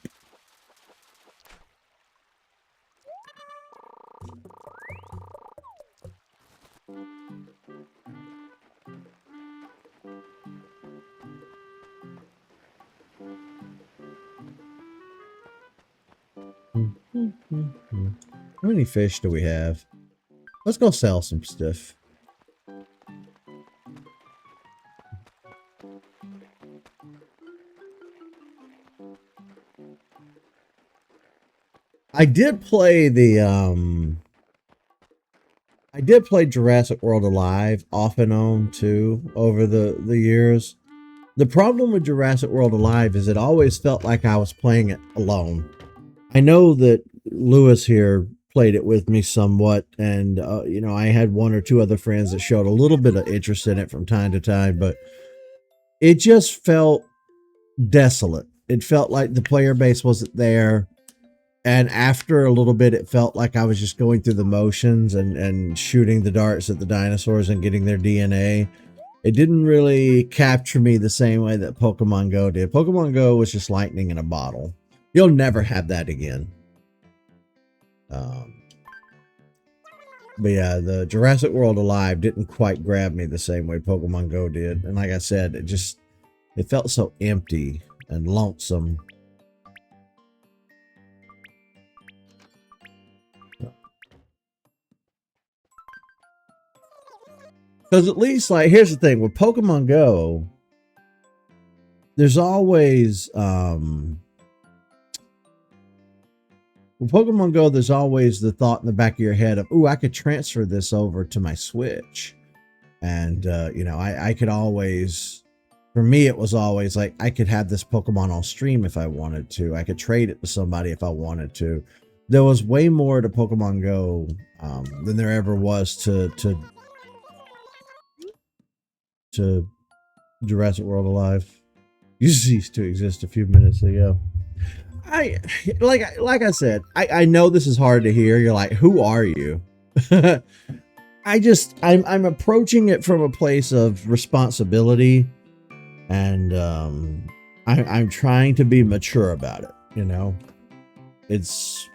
How many fish do we have? Let's go sell some stuff. I did play Jurassic World Alive off and on too over the years. The problem with Jurassic World Alive is it always felt like I was playing it alone. I know that Lewis here played it with me somewhat, and you know, I had one or two other friends that showed a little bit of interest in it from time to time, but it just felt desolate. It felt like the player base wasn't there. And after a little bit, it felt like I was just going through the motions and shooting the darts at the dinosaurs and getting their DNA. It didn't really capture me the same way that Pokemon Go did. Pokemon Go was just lightning in a bottle. You'll never have that again. But yeah, the Jurassic World Alive didn't quite grab me the same way Pokemon Go did. And like I said, it felt so empty and lonesome. Because at least, like, here's the thing with Pokemon Go, there's always with Pokemon Go, there's always the thought in the back of your head of, "Ooh, I could transfer this over to my Switch," and you know, I could always, for me, it was always like I could have this Pokemon on stream if I wanted to. I could trade it to somebody if I wanted to. There was way more to Pokemon Go than there ever was to Jurassic World Alive. You ceased to exist a few minutes ago. I like I said, I know this is hard to hear. You're like, who are you? I'm approaching it from a place of responsibility, and I'm trying to be mature about it. You know, there's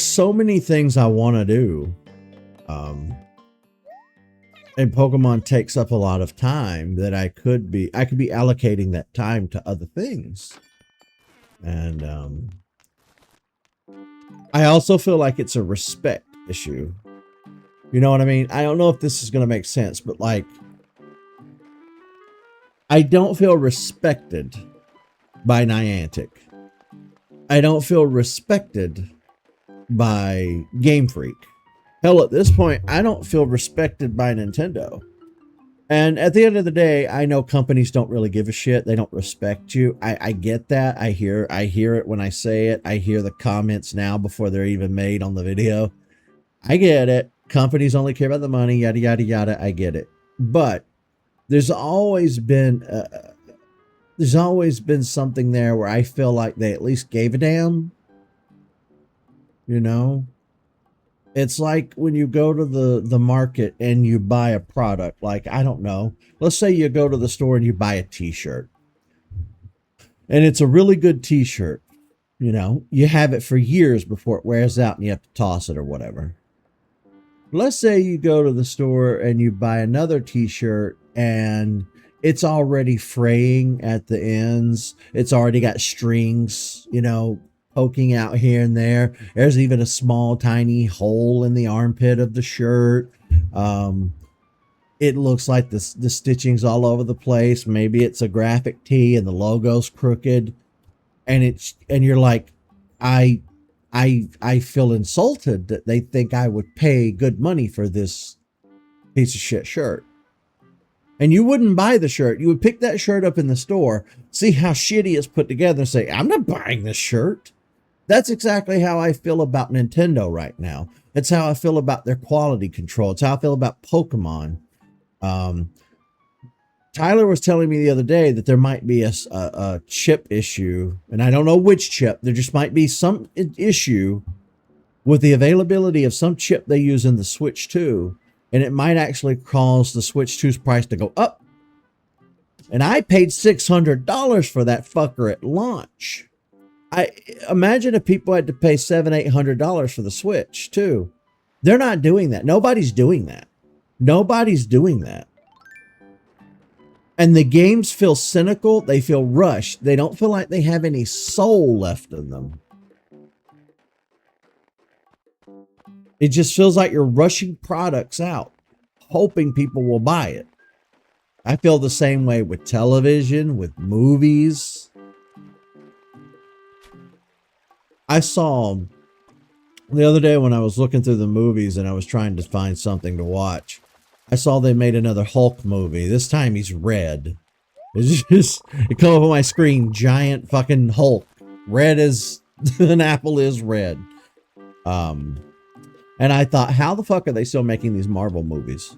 so many things I want to do, and Pokemon takes up a lot of time that I could be allocating that time to other things. And I also feel like it's a respect issue. You know what I mean? I don't know if this is going to make sense, but like, I don't feel respected by Niantic. I don't feel respected by Game Freak. Hell, at this point, I don't feel respected by Nintendo. And at the end of the day, I know companies don't really give a shit. They don't respect you. I get that. I hear it when I say it. I hear the comments now before they're even made on the video. I get it. Companies only care about the money, yada, yada, yada. I get it. But there's always been something there where I feel like they at least gave a damn. You know? It's like when you go to the market and you buy a product, like, I don't know, let's say you go to the store and you buy a t-shirt, and it's a really good t-shirt. You know, you have it for years before it wears out and you have to toss it or whatever. Let's say you go to the store and you buy another t-shirt and it's already fraying at the ends. It's already got strings, you know, poking out here and there. There's even a small tiny hole in the armpit of the shirt. It looks like the stitching's all over the place. Maybe it's a graphic tee and the logo's crooked, and you're like, I feel insulted that they think I would pay good money for this piece of shit shirt. And you wouldn't buy the shirt. You would pick that shirt up in the store, see how shitty it's put together, and say, I'm not buying this shirt. That's exactly how I feel about Nintendo right now. It's how I feel about their quality control. It's how I feel about Pokemon. Tyler was telling me the other day that there might be a chip issue, and I don't know which chip. There just might be some issue with the availability of some chip they use in the Switch 2, and it might actually cause the Switch 2's price to go up. And I paid $600 for that fucker at launch. I imagine if people had to pay $700-800 for the Switch too. They're not doing that. Nobody's doing that. Nobody's doing that. And the games feel cynical. They feel rushed. They don't feel like they have any soul left in them. It just feels like you're rushing products out, hoping people will buy it. I feel the same way with television, with movies. I saw the other day when I was looking through the movies and I was trying to find something to watch, I saw they made another Hulk movie. This time he's red. It come up on my screen, giant fucking Hulk. Red as an apple is red. And I thought, how the fuck are they still making these Marvel movies?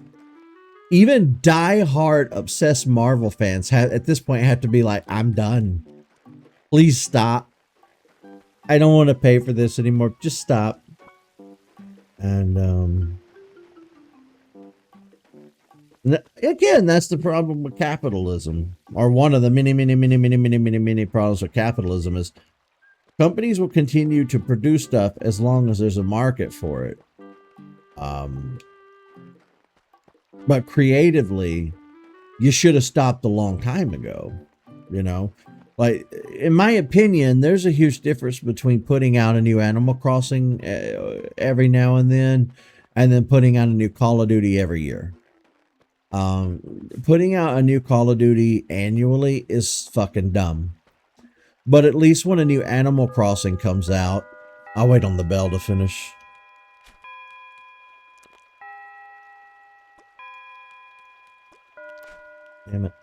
Even die-hard obsessed Marvel fans at this point have to be like, I'm done. Please stop. I don't want to pay for this anymore. Just stop. And again, that's the problem with capitalism, or one of the many problems with capitalism is companies will continue to produce stuff as long as there's a market for it. But creatively, you should have stopped a long time ago, you know? Like, in my opinion, there's a huge difference between putting out a new Animal Crossing every now and then putting out a new Call of Duty every year. Putting out a new Call of Duty annually is fucking dumb. But at least when a new Animal Crossing comes out, I'll wait on the bell to finish. Damn it.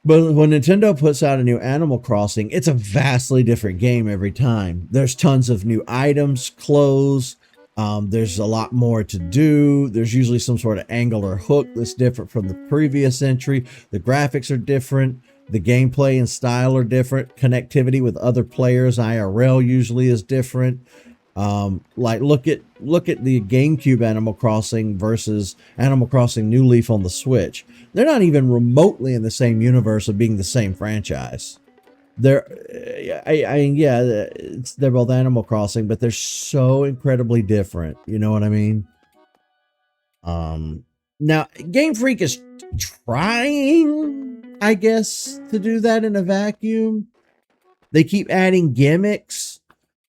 But when Nintendo puts out a new Animal Crossing, it's a vastly different game every time. There's tons of new items, clothes. There's a lot more to do. There's usually some sort of angle or hook that's different from the previous entry. The graphics are different. The gameplay and style are different. Connectivity with other players, IRL, usually is different. Like look at the GameCube Animal Crossing versus Animal Crossing New Leaf on the Switch. They're not even remotely in the same universe of being the same franchise. They're both Animal Crossing, but they're so incredibly different. You know what I mean? Now Game Freak is trying, I guess, to do that in a vacuum. They keep adding gimmicks.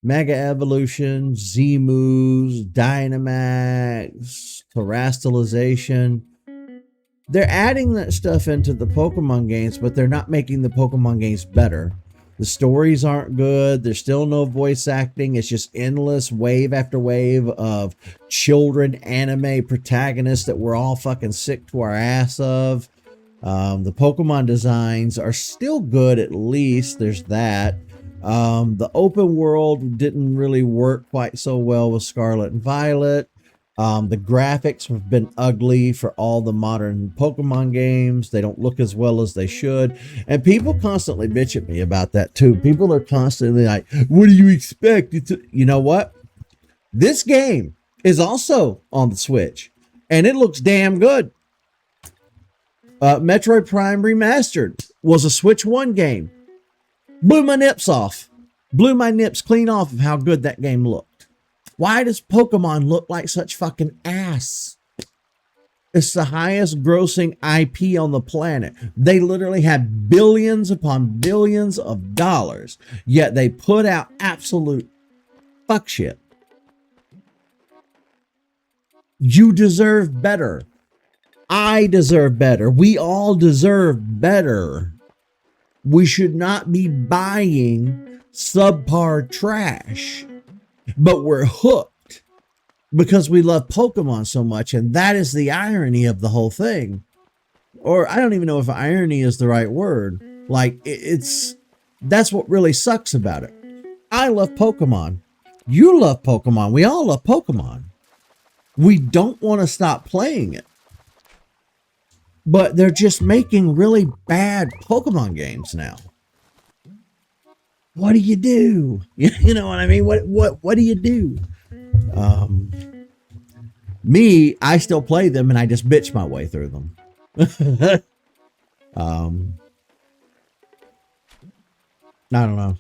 Mega Evolution, Z-Moves, Dynamax, Terastallization. They're adding that stuff into the Pokemon games, but they're not making the Pokemon games better. The stories aren't good. There's still no voice acting. It's just endless wave after wave of children anime protagonists that we're all fucking sick to our ass of. The Pokemon designs are still good, at least. There's that. The open world didn't really work quite so well with Scarlet and Violet. The graphics have been ugly for all the modern Pokemon games. They don't look as well as they should. And people constantly bitch at me about that too. People are constantly like, what do you expect? You know what? This game is also on the Switch and it looks damn good. Metroid Prime Remastered was a Switch 1 game. Blew my nips off. Blew my nips clean off of how good that game looked. Why does Pokemon look like such fucking ass? It's the highest grossing IP on the planet. They literally have billions upon billions of dollars, yet they put out absolute fuck shit. You deserve better. I deserve better. We all deserve better. We should not be buying subpar trash, but we're hooked because we love Pokemon so much. And that is the irony of the whole thing. Or I don't even know if irony is the right word. Like that's what really sucks about it. I love Pokemon. You love Pokemon. We all love Pokemon. We don't want to stop playing it. But they're just making really bad Pokemon games now. What do you do? You know what I mean? What do you do? Me, I still play them and I just bitch my way through them. I don't know.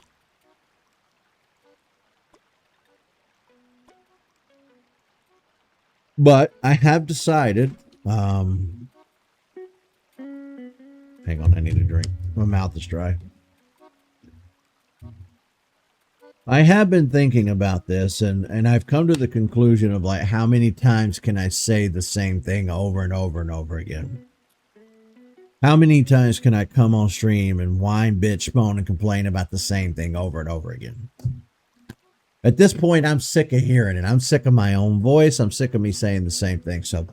But I have decided, hang on, I need a drink. My mouth is dry. I have been thinking about this and I've come to the conclusion of like, how many times can I say the same thing over and over and over again? How many times can I come on stream and whine, bitch, moan, and complain about the same thing over and over again? At this point, I'm sick of hearing it. I'm sick of my own voice. I'm sick of me saying the same thing. So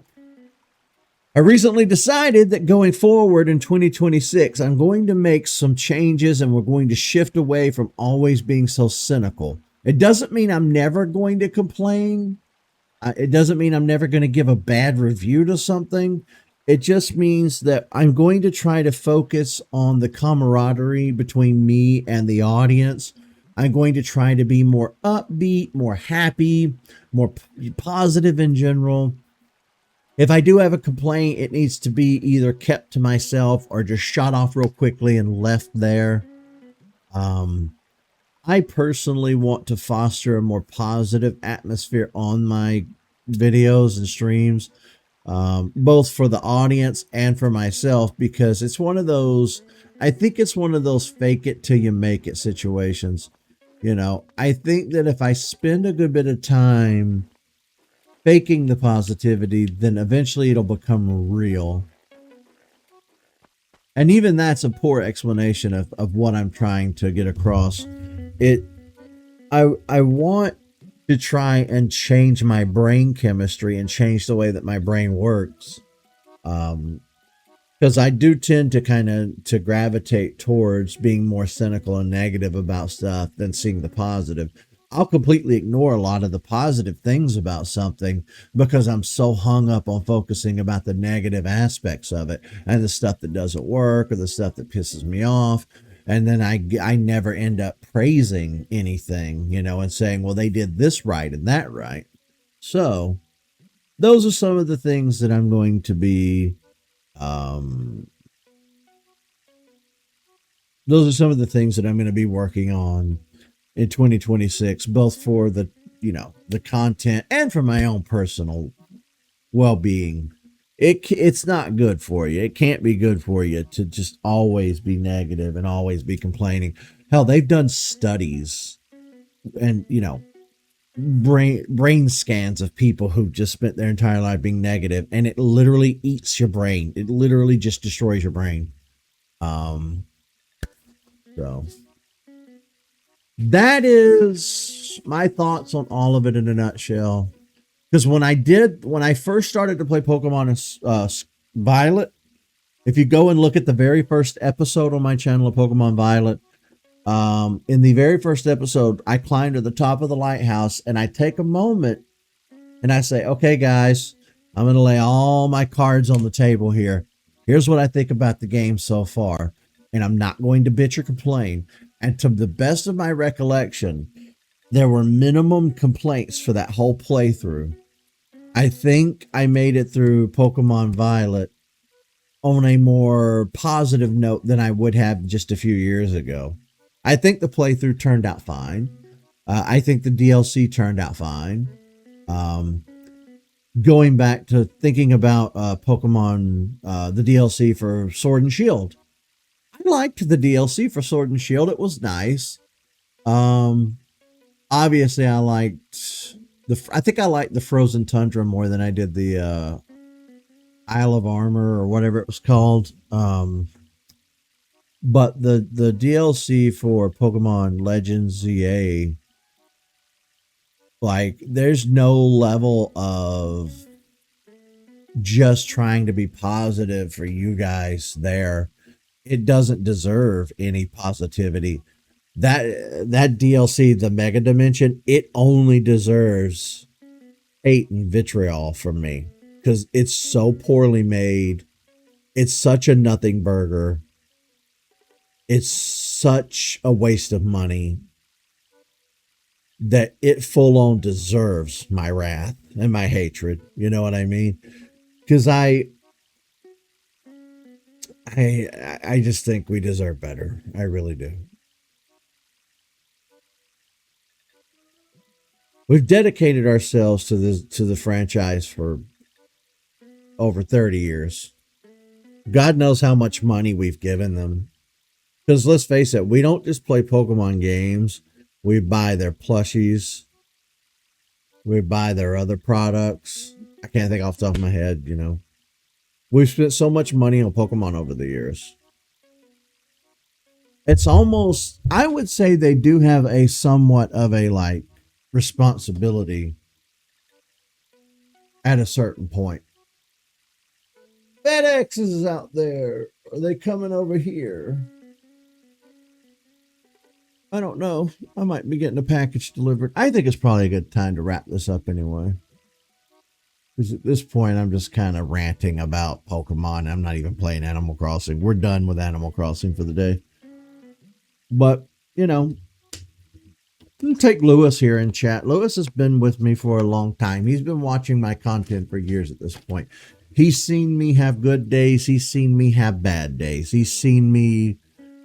I recently decided that going forward in 2026, I'm going to make some changes and we're going to shift away from always being so cynical. It doesn't mean I'm never going to complain. It doesn't mean I'm never going to give a bad review to something. It just means that I'm going to try to focus on the camaraderie between me and the audience. I'm going to try to be more upbeat, more happy, more positive in general. If I do have a complaint, it needs to be either kept to myself or just shot off real quickly and left there. I personally want to foster a more positive atmosphere on my videos and streams, both for the audience and for myself, because it's one of those, I think it's one of those fake it till you make it situations. You know, I think that if I spend a good bit of time faking the positivity, then eventually it'll become real. And even that's a poor explanation of what I'm trying to get across. I want to try and change my brain chemistry and change the way that my brain works. Because I do tend to kind of to gravitate towards being more cynical and negative about stuff than seeing the positive. I'll completely ignore a lot of the positive things about something because I'm so hung up on focusing about the negative aspects of it and the stuff that doesn't work or the stuff that pisses me off. And then I never end up praising anything, and saying, well, they did this right and that right. So those are some of the things that I'm going to be those are some of the things that I'm going to be working on in 2026, both for the content and for my own personal well-being. It's not good for you. It can't be good for you to just always be negative and always be complaining. Hell, they've done studies and brain scans of people who've just spent their entire life being negative, and it literally eats your brain. It literally just destroys your brain. So that is my thoughts on all of it in a nutshell. Because when I first started to play Pokemon Violet, if you go and look at the very first episode on my channel of Pokemon Violet, in the very first episode, I climb to the top of the lighthouse and I take a moment and I say, okay, guys, I'm going to lay all my cards on the table here. Here's what I think about the game so far. And I'm not going to bitch or complain. And to the best of my recollection, there were minimum complaints for that whole playthrough. I think I made it through Pokemon Violet on a more positive note than I would have just a few years ago. I think the playthrough turned out fine. I think the DLC turned out fine. Going back to thinking about Pokemon, the DLC for Sword and Shield. I liked the DLC for Sword and Shield. It was nice. Obviously, I think I liked the Frozen Tundra more than I did the Isle of Armor or whatever it was called. But the DLC for Pokemon Legends ZA, like, there's no level of just trying to be positive for you guys there. It doesn't deserve any positivity. That DLC, the Mega Dimension, it only deserves hate and vitriol from me because it's so poorly made. It's such a nothing burger. It's such a waste of money that it full on deserves my wrath and my hatred. You know what I mean? Because I just think we deserve better. I really do. We've dedicated ourselves to the franchise for over 30 years. God knows how much money we've given them. Because let's face it, we don't just play Pokemon games. We buy their plushies. We buy their other products. I can't think off the top of my head, We've spent so much money on Pokemon over the years. It's almost, I would say they do have a somewhat of a responsibility at a certain point. FedEx is out there. Are they coming over here? I don't know. I might be getting a package delivered. I think it's probably a good time to wrap this up anyway. Because at this point, I'm just kind of ranting about Pokemon. I'm not even playing Animal Crossing. We're done with Animal Crossing for the day. But, take Lewis here in chat. Lewis has been with me for a long time. He's been watching my content for years at this point. He's seen me have good days. He's seen me have bad days. He's seen me,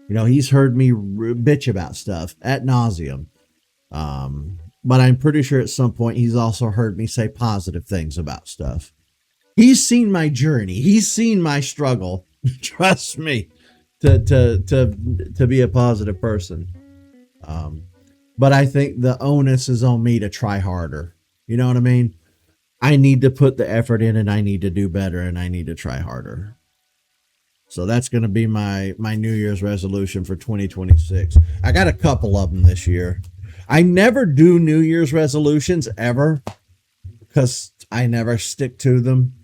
he's heard me bitch about stuff ad nauseum. But I'm pretty sure at some point he's also heard me say positive things about stuff. He's seen my journey. He's seen my struggle. Trust me, to be a positive person. But I think the onus is on me to try harder. You know what I mean? I need to put the effort in, and I need to do better, and I need to try harder. So that's going to be my New Year's resolution for 2026. I got a couple of them this year. I never do New Year's resolutions ever because I never stick to them.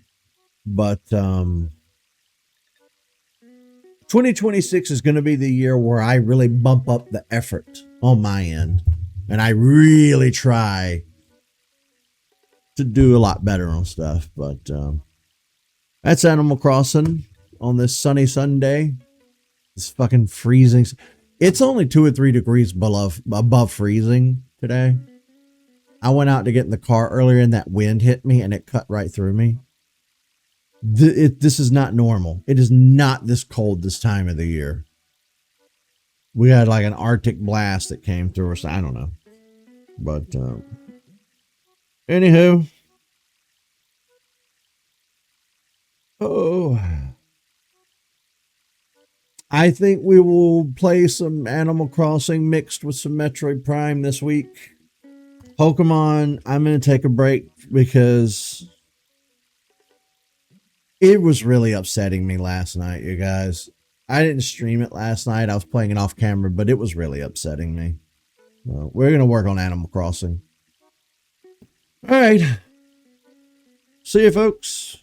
But 2026 is going to be the year where I really bump up the effort on my end, and I really try to do a lot better on stuff. But that's Animal Crossing on this sunny Sunday. It's fucking freezing. It's only 2 or 3 degrees above freezing today. I went out to get in the car earlier, and that wind hit me, and it cut right through me. This is not normal. It is not this cold this time of the year. We had like an Arctic blast that came through us. I don't know. But anywho. Oh. I think we will play some Animal Crossing mixed with some Metroid Prime this week. Pokemon, I'm going to take a break because it was really upsetting me last night, you guys. I didn't stream it last night. I was playing it off camera, but it was really upsetting me. Well, we're going to work on Animal Crossing. All right. See you, folks.